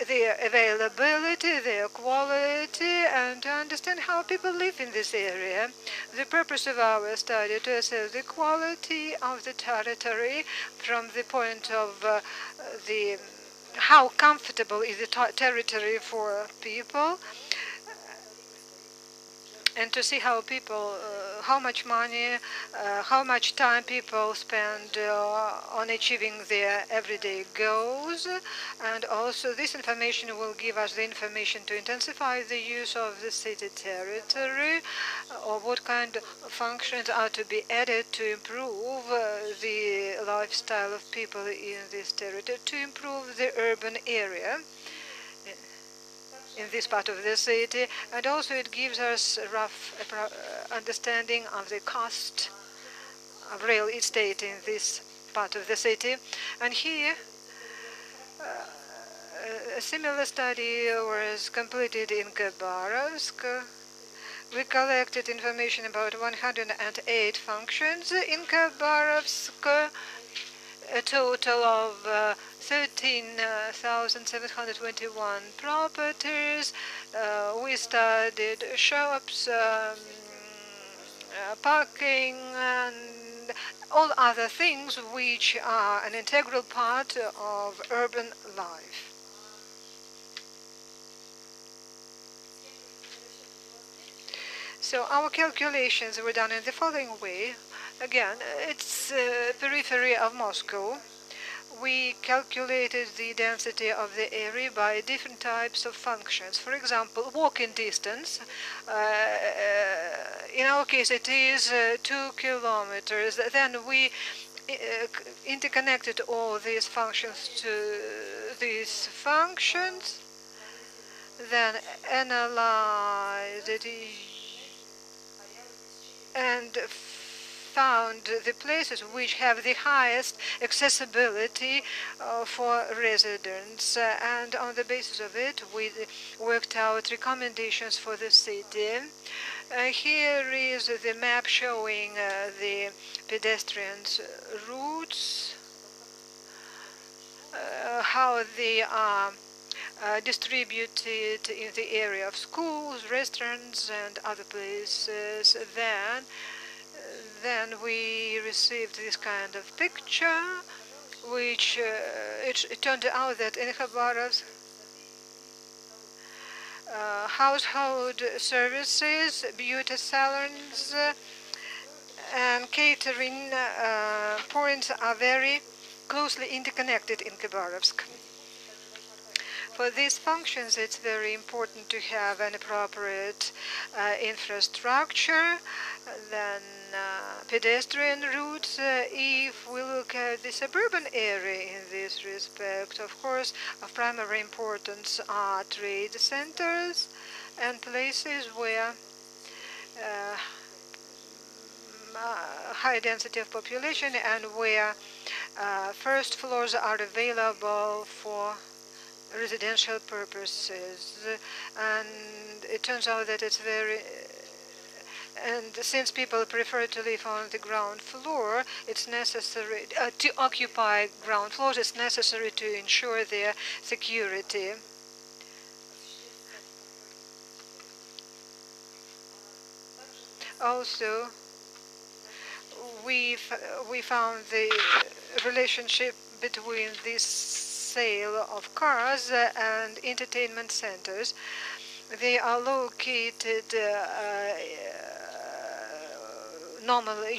their availability, their quality, and to understand how people live in this area. The purpose of our study to assess the quality of the territory from the point of how comfortable is the territory for people, and to see how people, how much money, how much time people spend on achieving their everyday goals. And also this information will give us the information to intensify the use of the city territory, or what kind of functions are to be added to improve the lifestyle of people in this territory, to improve the urban area in this part of the city, and also it gives us a rough understanding of the cost of real estate in this part of the city. And here a similar study was completed in Khabarovsk. We collected information about 108 functions in Khabarovsk, a total of 13,721 properties. We studied shops, parking, and all other things which are an integral part of urban life. So our calculations were done in the following way. Again, it's periphery of Moscow. We calculated the density of the area by different types of functions. For example, walking distance. In our case, it is 2 kilometers. Then we interconnected all these functions to these functions, then analyzed it and found the places which have the highest accessibility for residents, and on the basis of it we worked out recommendations for the city. Here is the map showing the pedestrians' routes, how they are distributed in the area of schools, restaurants, and other places. Then we received this kind of picture, which it turned out that in Khabarovsk, household services, beauty salons, and catering points are very closely interconnected in Khabarovsk. For these functions, it's very important to have an appropriate infrastructure, then pedestrian routes. If we look at the suburban area in this respect, of course, of primary importance are trade centers and places where high density of population and where first floors are available for residential purposes. And it turns out that it's and since people prefer to live on the ground floor, it's necessary to occupy ground floors. It's necessary to ensure their security. Also, we found the relationship between this sale of cars and entertainment centers. They are located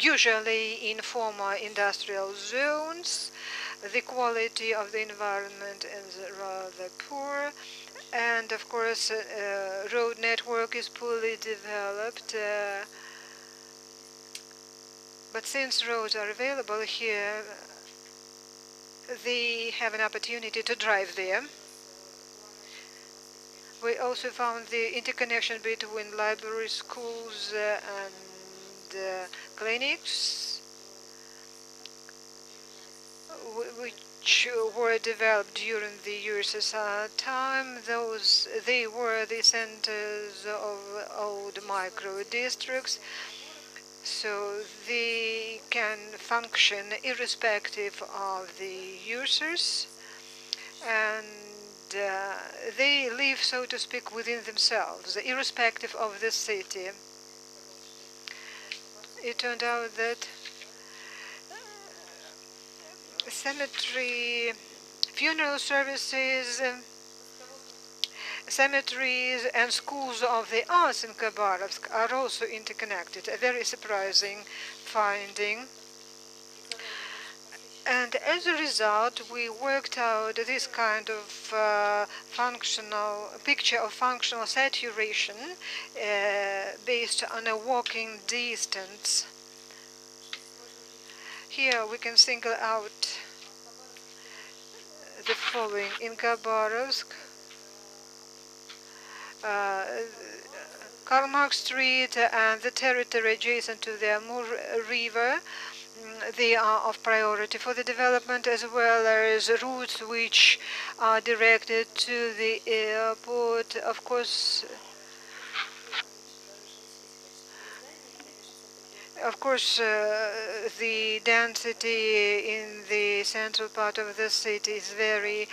usually in former industrial zones. The quality of the environment is rather poor, and of course, road network is poorly developed. But since roads are available here, they have an opportunity to drive there. We also found the interconnection between libraries, schools, and clinics, which were developed during the USSR time. They were the centers of old micro-districts, so they can function irrespective of the users, and they live, so to speak, within themselves, irrespective of the city. It turned out that cemetery, funeral services, cemeteries and schools of the arts in Khabarovsk are also interconnected, a very surprising finding. And as a result, we worked out this kind of picture of functional saturation based on a walking distance. Here we can single out the following. In Khabarovsk, Karl Marx Street and the territory adjacent to the Amur River, they are of priority for the development, as well as routes which are directed to the airport. Of course, the density in the central part of the city is very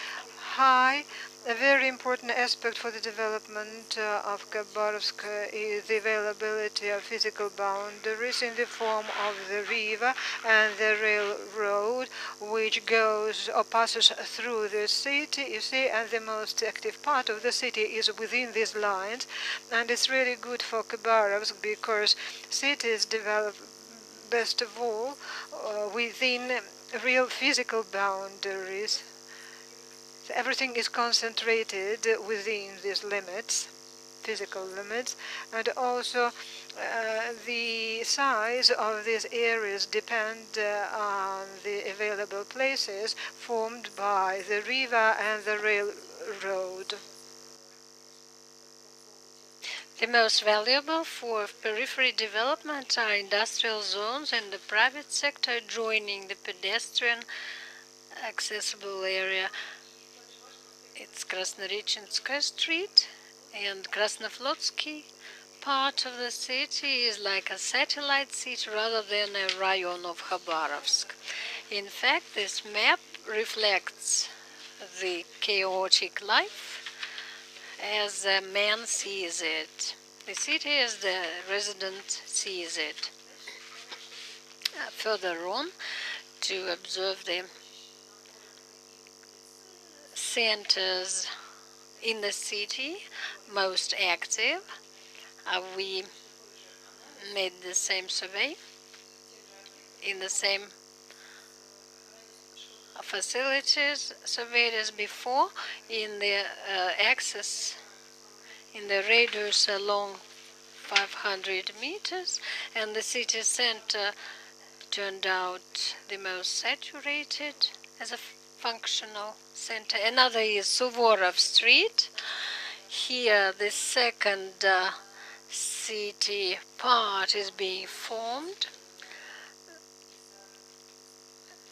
high. A very important aspect for the development of Khabarovsk is the availability of physical boundaries in the form of the river and the railroad, which goes or passes through the city, you see, and the most active part of the city is within these lines. And it's really good for Khabarovsk because cities develop best of all within real physical boundaries. So everything is concentrated within these limits, physical limits, and also the size of these areas depend on the available places formed by the river and the railroad. The most valuable for periphery development are industrial zones in the private sector joining the pedestrian accessible area. It's Krasnorechinskaya Street and Krasnoflotsky part of the city is like a satellite city rather than a rayon of Khabarovsk. In fact, this map reflects the chaotic life as a man sees it. The city as the resident sees it. Further on, to observe the centers in the city most active, we made the same survey. in the same facilities surveyed as before, in the axis, in the radius along 500 meters, and the city center turned out the most saturated as a functional center. Another is Suvorov Street. Here the second city part is being formed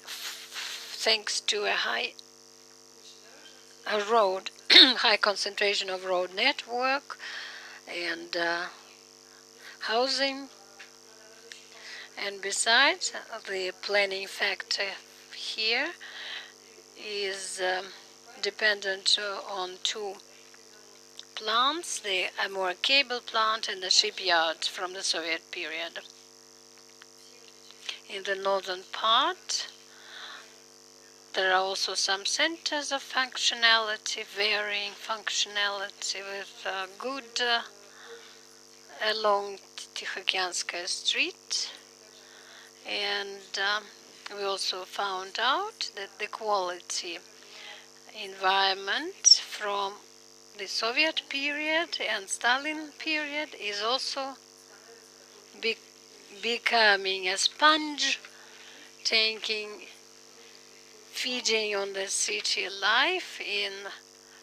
thanks to a high high concentration of road network and housing. And besides, the planning factor here is dependent on two plants, the Amur cable plant and the shipyard from the Soviet period. In the northern part, there are also some centers of functionality, varying functionality with good along Tikhookyanskaya Street. And we also found out that the quality environment from the Soviet period and Stalin period is also becoming a sponge, feeding on the city life in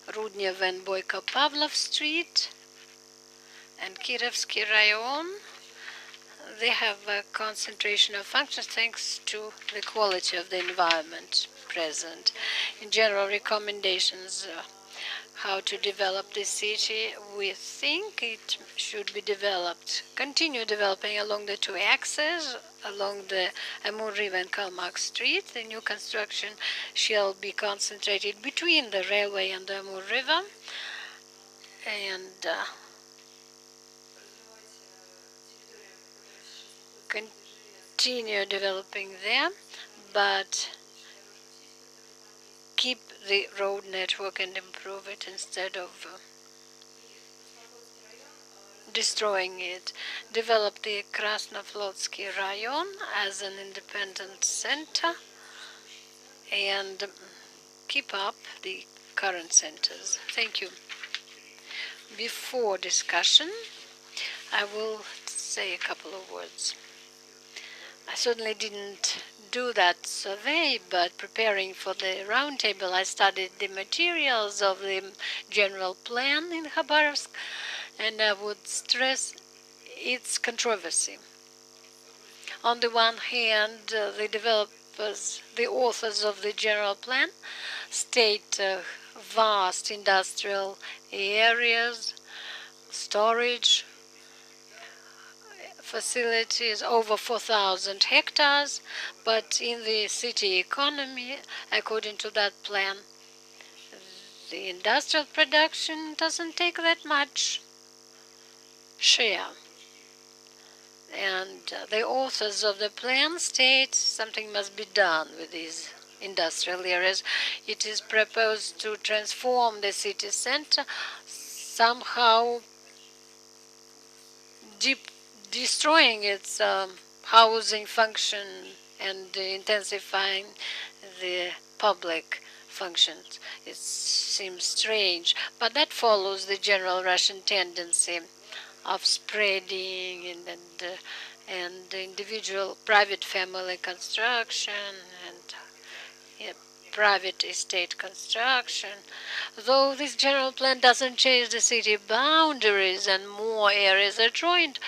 Rudnev and Boyko-Pavlov Street and Kirovsky Rayon. They have a concentration of functions thanks to the quality of the environment present. In general recommendations, how to develop the city, we think it should be developed, continue developing along the two axes, along the Amur River and Kalmak Street. The new construction shall be concentrated between the railway and the Amur River, and continue developing them, but keep the road network and improve it instead of destroying it. Develop the Krasnoflotsky Rayon as an independent center and keep up the current centers. Thank you. Before discussion, I will say a couple of words. I certainly didn't do that survey, but preparing for the roundtable, I studied the materials of the general plan in Khabarovsk, and I would stress its controversy. On the one hand, the authors of the general plan, state vast industrial areas, storage facilities, over 4,000 hectares, but in the city economy, according to that plan, the industrial production doesn't take that much share. And the authors of the plan state something must be done with these industrial areas. It is proposed to transform the city center, somehow destroying its housing function and intensifying the public functions. It seems strange, but that follows the general Russian tendency of spreading and individual private family construction and private estate construction. Though this general plan doesn't change the city boundaries and more areas are joined,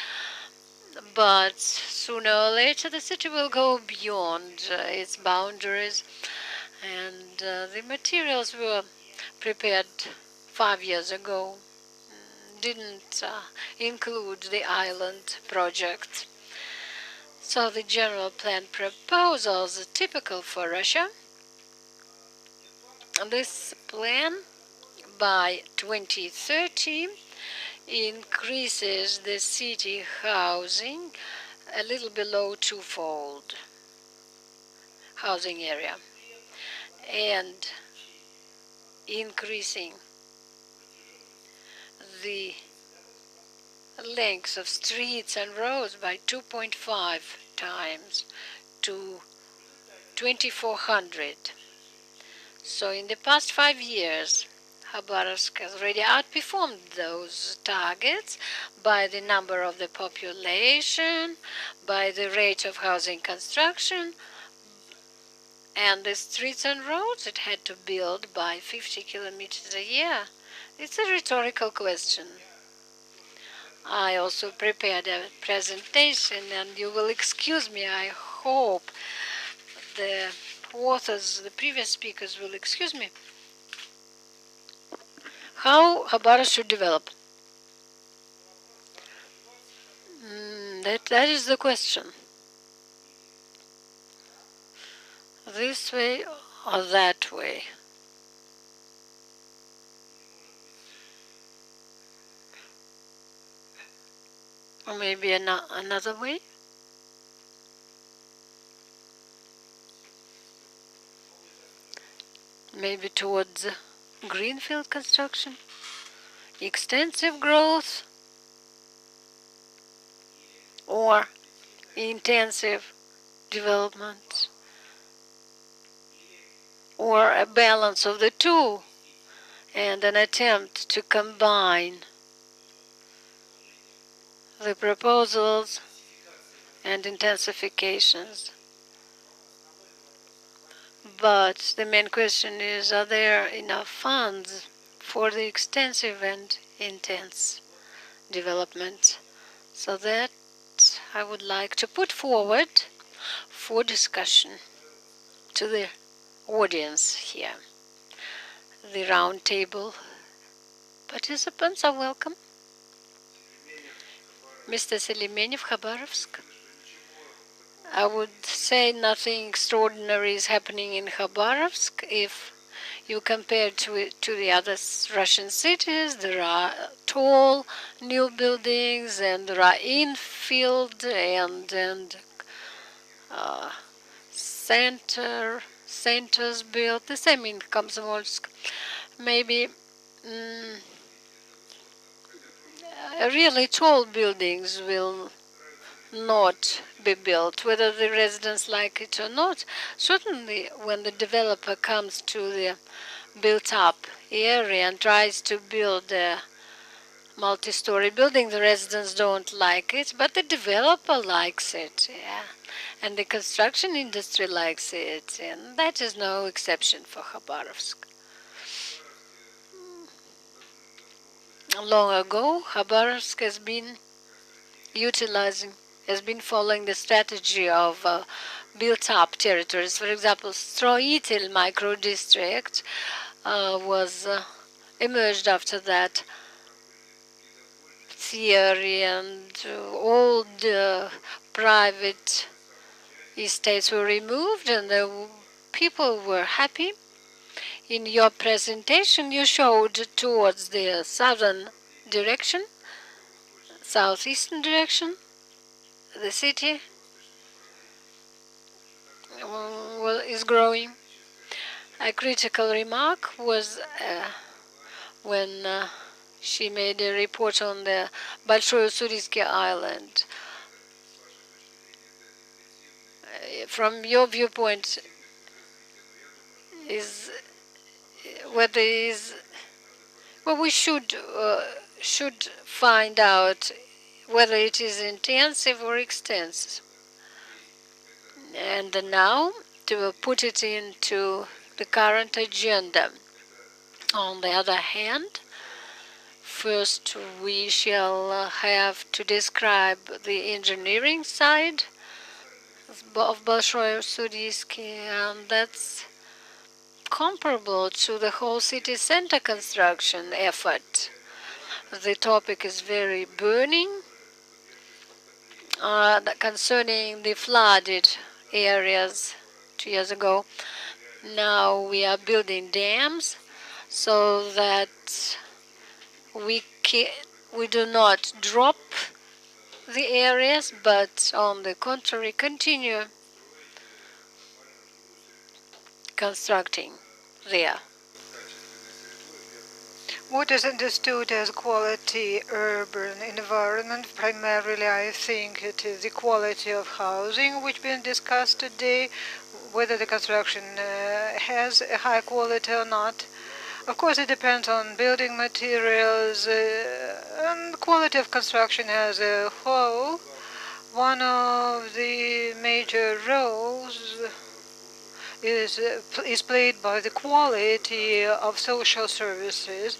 but sooner or later the city will go beyond its boundaries, and the materials were prepared 5 years ago didn't include the island project. So the general plan proposals are typical for Russia. This plan by 2030 increases the city housing a little below twofold housing area, and increasing the length of streets and roads by 2.5 times to 2400. So in the past 5 years, Khabarovsk has already outperformed those targets by the number of the population, by the rate of housing construction, and the streets and roads it had to build by 50 kilometers a year. It's a rhetorical question. I also prepared a presentation, and you will excuse me, I hope the authors, the previous speakers will excuse me. How Khabarovsk should develop? That is the question. This way or that way? Or maybe another way? Maybe towards greenfield construction? Extensive growth? Or intensive development? Or a balance of the two and an attempt to combine the proposals and intensifications. But the main question is, are there enough funds for the extensive and intense development? So that I would like to put forward for discussion to the audience here. The round table participants are welcome. Mr. Selimenev, Khabarovsk. I would say nothing extraordinary is happening in Khabarovsk. If you compare to the other Russian cities, there are tall new buildings, and there are infield and centers built. The same in Komsomolsk. Maybe really tall buildings will not be built, whether the residents like it or not. Certainly, when the developer comes to the built-up area and tries to build a multi-story building, the residents don't like it, but the developer likes it, yeah. And the construction industry likes it, and that is no exception for Khabarovsk. Long ago, Khabarovsk has been following the strategy of built-up territories. For example, Stroitel micro-district was emerged after that theory, and all the private estates were removed, and the people were happy. In your presentation, you showed towards the southern direction, southeastern direction, the city is growing. A critical remark was when she made a report on the Большой Уссурийский Island. From your viewpoint, we should find out whether it is intensive or extensive. And now to put it into the current agenda. On the other hand, first we shall have to describe the engineering side of Большой Уссурийский, and that's comparable to the whole city center construction effort. The topic is very burning concerning the flooded areas 2 years ago. Now we are building dams so that we do not drop the areas, but on the contrary, continue constructing there. What is understood as quality urban environment? Primarily, I think it is the quality of housing, which been discussed today, whether the construction has a high quality or not. Of course, it depends on building materials and quality of construction as a whole. One of the major roles is played by the quality of social services,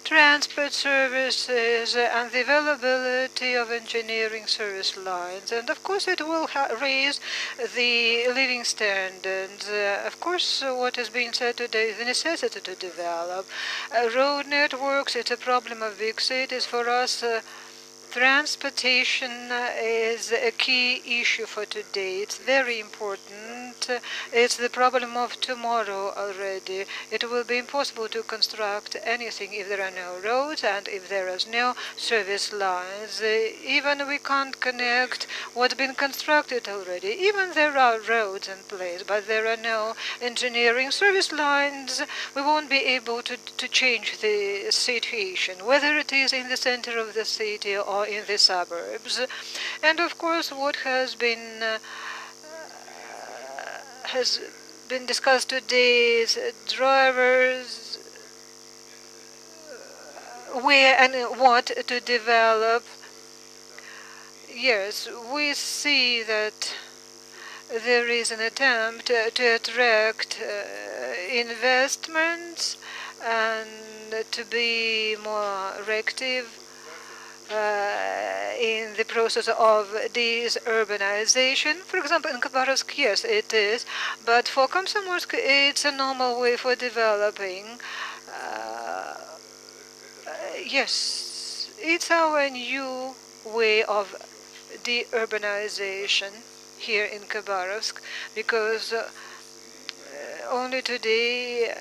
transport services, and the availability of engineering service lines. And of course, it will raise the living standards. Of course, what is being said today is the necessity to develop road networks. It's a problem of big cities. For us, transportation is a key issue for today. It's very important. It's the problem of tomorrow already. It will be impossible to construct anything if there are no roads and if there is no service lines. Even we can't connect what's been constructed already. Even there are roads in place, but there are no engineering service lines. We won't be able to change the situation, whether it is in the center of the city or in the suburbs. And of course, what has been discussed today is drivers, where and what to develop. Yes, we see that there is an attempt to attract investments and to be more active in the process of urbanization. For example, in Khabarovsk, yes, it is, but for Komsomolsk, it's a normal way for developing. Yes, it's our new way of de-urbanization here in Khabarovsk, because only today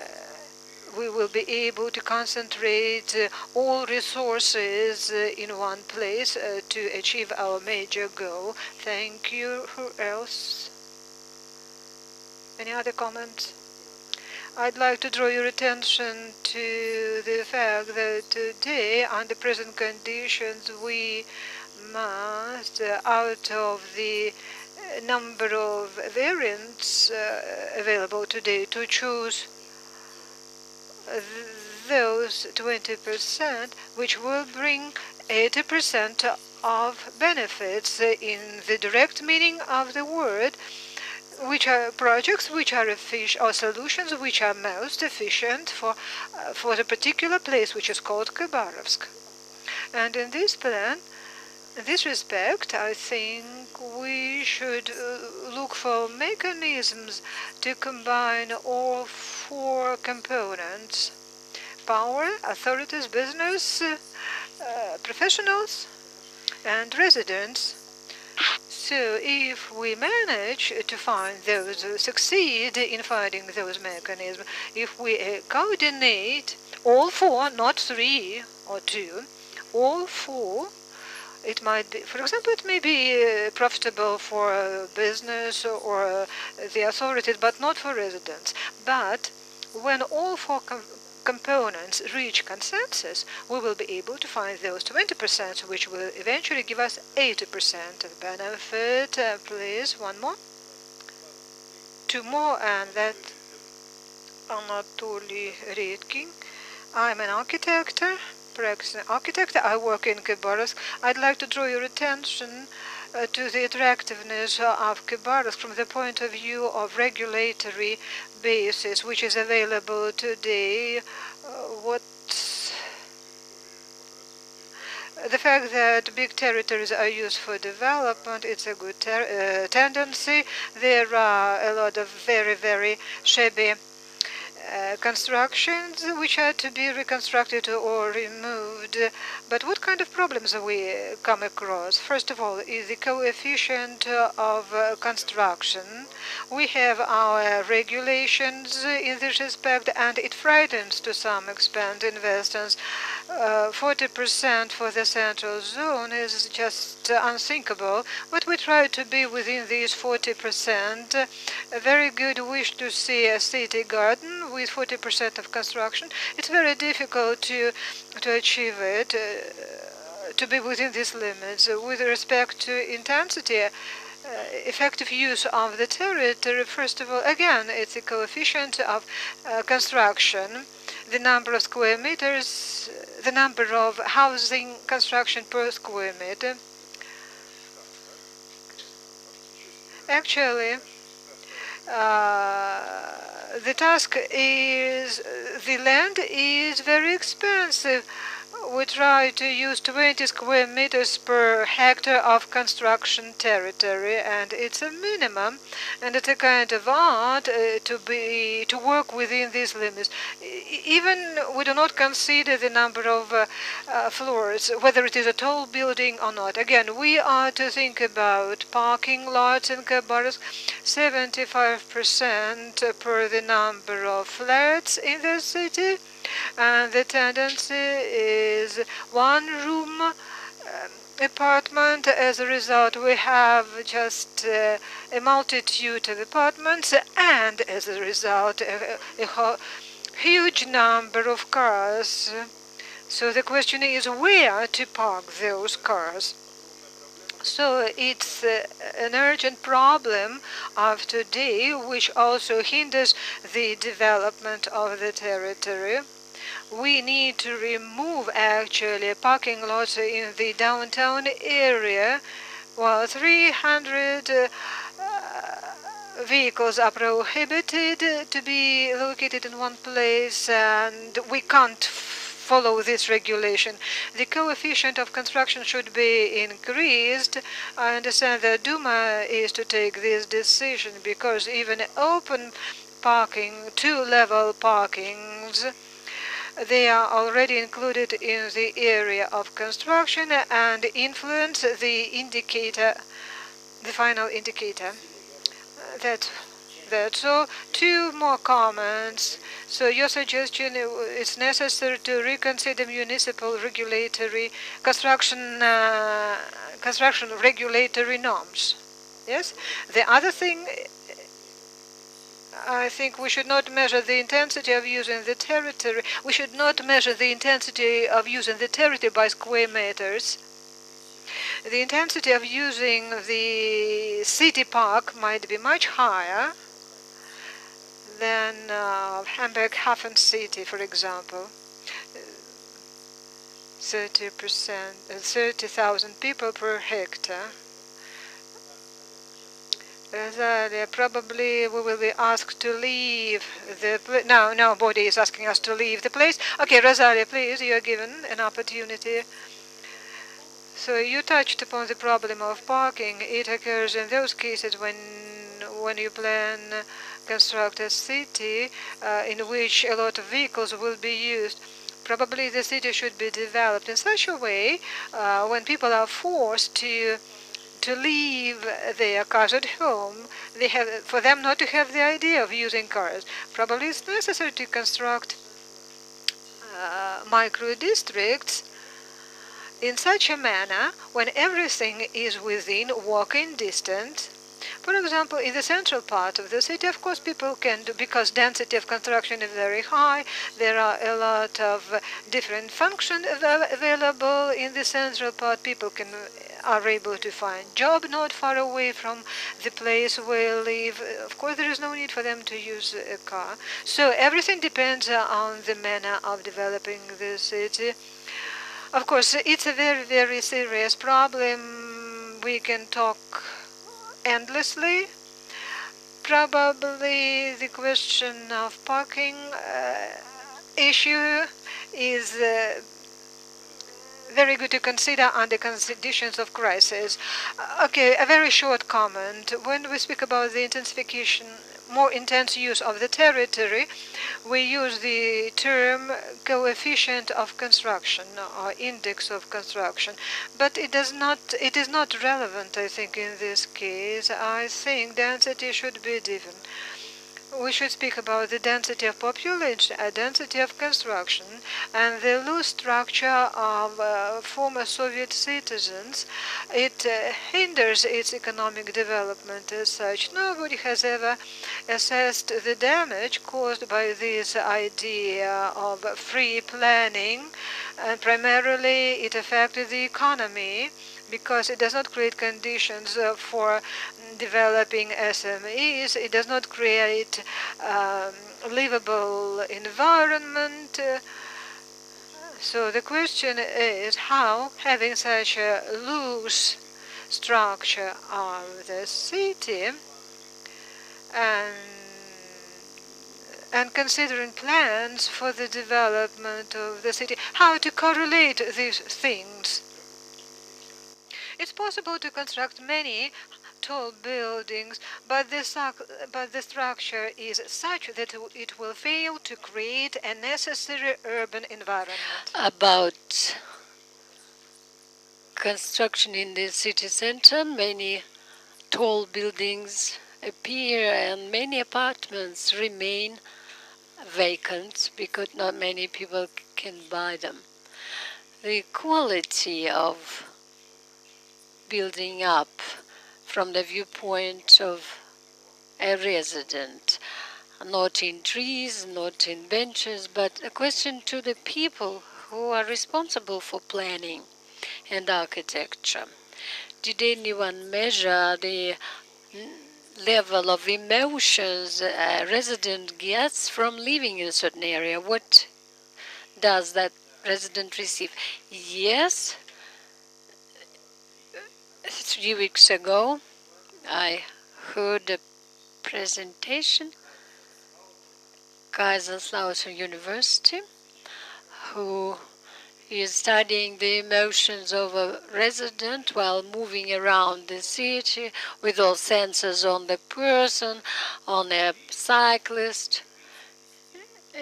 we will be able to concentrate all resources in one place to achieve our major goal. Thank you. Who else? Any other comments? I'd like to draw your attention to the fact that today, under present conditions, we must, out of the number of variants available today, to choose those 20% which will bring 80% of benefits in the direct meaning of the word, which are projects which are efficient, or solutions which are most efficient for the particular place which is called Khabarovsk. And in this plan, in this respect, I think we should look for mechanisms to combine all four components: power, authorities, business, professionals, and residents. So if we manage to find those, succeed in finding those mechanisms, if we coordinate all four, not 3 or 2, all four, it might be, for example, it may be profitable for business or the authorities, but not for residents. But when all four components reach consensus, we will be able to find those 20% which will eventually give us 80% of benefit. Please, one more. 2 more, and that Anatoly Redkin. I'm an architect. Practicing architect. I work in Khabarovsk. I'd like to draw your attention to the attractiveness of Khabarovsk from the point of view of regulatory basis, which is available today. The fact that big territories are used for development, it's a good tendency. There are a lot of very, very shabby constructions which are to be reconstructed or removed. But what kind of problems we come across? First of all, is the coefficient of construction. We have our regulations in this respect, and it frightens to some extent investors. 40% for the central zone is just unthinkable, but we try to be within these 40%. A very good wish to see a city garden with 40% of construction. It's very difficult to achieve it, to be within these limits. With respect to intensity, effective use of the territory, first of all, again, it's a coefficient of construction, the number of square meters, the number of housing construction per square meter. Actually, the task is, the land is very expensive. We try to use 20 square meters per hectare of construction territory, and it's a minimum, and it's a kind of art to work within these limits. Even we do not consider the number of floors, whether it is a tall building or not. Again, we are to think about parking lots in Khabarovsk, 75% per the number of flats in the city. And the tendency is one-room apartment. As a result, we have just a multitude of apartments, and as a result, a huge number of cars. So the question is where to park those cars. So it's an urgent problem of today, which also hinders the development of the territory. We need to remove actually parking lots in the downtown area. Well, 300 vehicles are prohibited to be located in one place, and we can't follow this regulation. The coefficient of construction should be increased. I understand that Duma is to take this decision because even open parking, two-level parkings, they are already included in the area of construction and influence the indicator, the final indicator. That's all. Two more comments. So your suggestion is necessary to reconsider municipal regulatory construction regulatory norms. Yes. The other thing, I think we should not measure the intensity of using the territory. We should not measure the intensity of using the territory by square meters. The intensity of using the city park might be much higher than Hamburg Hafen City, for example. 30,000 people per hectare. Probably we will be asked to leave the place. No, nobody is asking us to leave the place. Okay, Rosalia, please, you are given an opportunity. So you touched upon the problem of parking. It occurs in those cases when you plan construct a city in which a lot of vehicles will be used. Probably the city should be developed in such a way when people are forced to leave their cars at home, for them not to have the idea of using cars. Probably it's necessary to construct micro-districts in such a manner when everything is within walking distance. For example, in the central part of the city, of course, people can do, because density of construction is very high, there are a lot of different functions available in the central part. People are able to find job not far away from the place where they live. Of course, there is no need for them to use a car. So everything depends on the manner of developing the city. Of course, it's a very, very serious problem. We can talk endlessly. Probably the question of parking issue is very good to consider under conditions of crisis. Okay, a very short comment. When we speak about the intensification, more intense use of the territory, we use the term coefficient of construction or index of construction, but it is not relevant, I think, in this case. I think density should be given. we should speak about the density of population, density of construction, and the loose structure of former Soviet citizens. It hinders its economic development as such. Nobody has ever assessed the damage caused by this idea of free planning, and primarily it affected the economy because it does not create conditions for developing SMEs. It does not create livable environment. So the question is how, having such a loose structure of the city and considering plans for the development of the city, how to correlate these things. It's possible to construct many tall buildings, but the structure is such that it will fail to create a necessary urban environment. About construction in the city center, many tall buildings appear and many apartments remain vacant because not many people can buy them. The quality of building up from the viewpoint of a resident, not in trees, not in benches, but a question to the people who are responsible for planning and architecture. Did anyone measure the level of emotions a resident gets from living in a certain area? What does that resident receive? Yes, 3 weeks ago, I heard a presentation, Kaiserslautern University, who is studying the emotions of a resident while moving around the city with all sensors on the person, on a cyclist.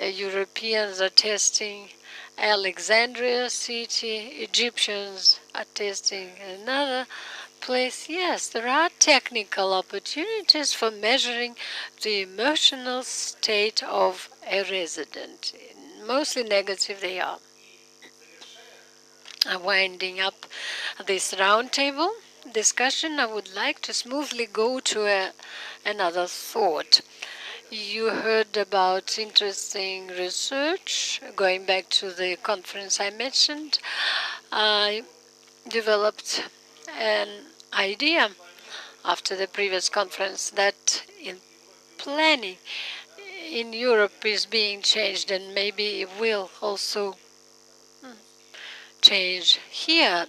Europeans are testing Alexandria city, Egyptians are testing another place. Yes, there are technical opportunities for measuring the emotional state of a resident. Mostly negative they are. Winding up this roundtable discussion, I would like to smoothly go to another thought. You heard about interesting research. Going back to the conference I mentioned, I developed an idea after the previous conference that in planning in Europe is being changed, and maybe it will also change here,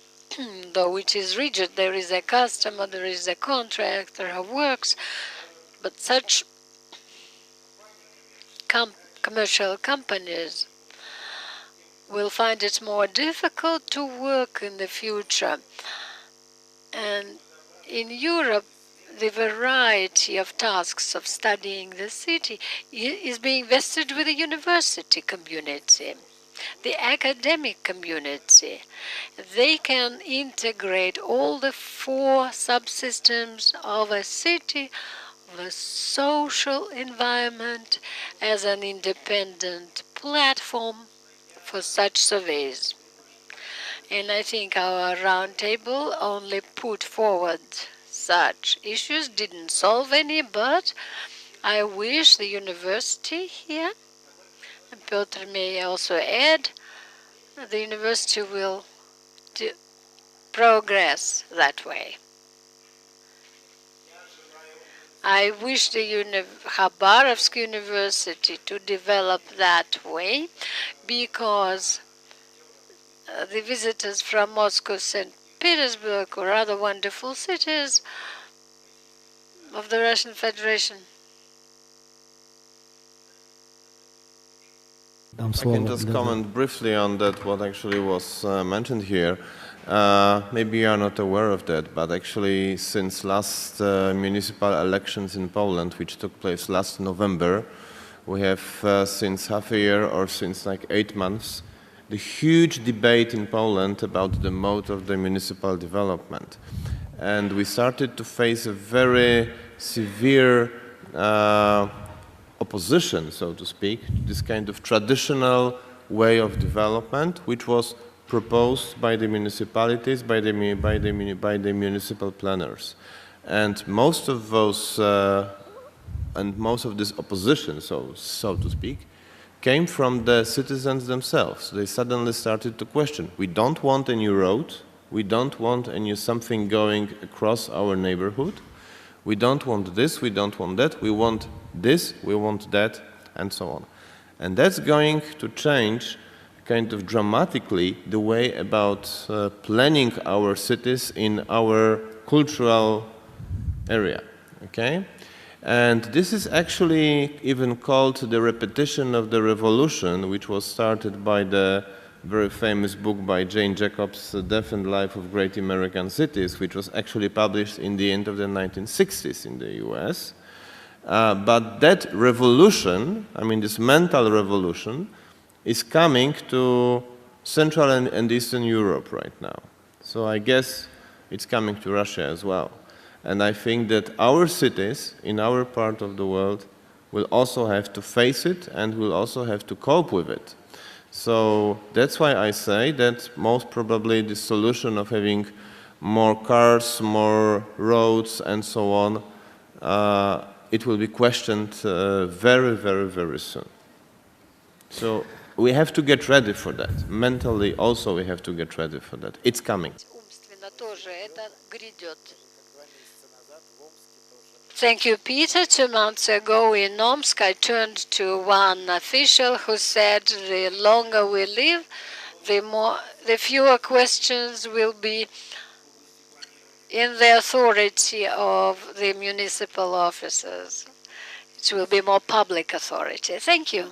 though it is rigid. There is a customer, there is a contract, there are works, but such commercial companies will find it more difficult to work in the future. And in Europe, the variety of tasks of studying the city is being vested with the university community, the academic community. They can integrate all the 4 subsystems of a city, the social environment, as an independent platform for such surveys. And I think our roundtable only put forward such issues, didn't solve any, but I wish the university here, and Piotr may also add, the university will progress that way. I wish the Khabarovsk University to develop that way, because the visitors from Moscow, St. Petersburg, or other wonderful cities of the Russian Federation. I can just comment briefly on that, what actually was mentioned here. Maybe you are not aware of that, but actually since last municipal elections in Poland, which took place last November, we have since half a year or since like 8 months, the huge debate in Poland about the mode of the municipal development. And we started to face a very severe opposition, so to speak, this kind of traditional way of development, which was proposed by the municipalities, by the municipal planners. And most of those, most of this opposition, so to speak, came from the citizens themselves. They suddenly started to question, we don't want a new road, we don't want a new something going across our neighborhood, we don't want this, we don't want that, we want this, we want that, and so on. And that's going to change kind of dramatically the way about planning our cities in our cultural area, okay? And this is actually even called the repetition of the revolution, which was started by the very famous book by Jane Jacobs, Death and Life of Great American Cities, which was actually published in the end of the 1960s in the US. But that revolution, I mean this mental revolution, is coming to Central and Eastern Europe right now. So I guess it's coming to Russia as well. And I think that our cities in our part of the world will also have to face it and will also have to cope with it. So that's why I say that most probably the solution of having more cars, more roads and so on, it will be questioned very, very, very soon. So we have to get ready for that. Mentally also we have to get ready for that. It's coming. Thank you, Peter. 2 months ago in Omsk, I turned to one official who said the longer we live, the fewer questions will be in the authority of the municipal officers. It will be more public authority. Thank you.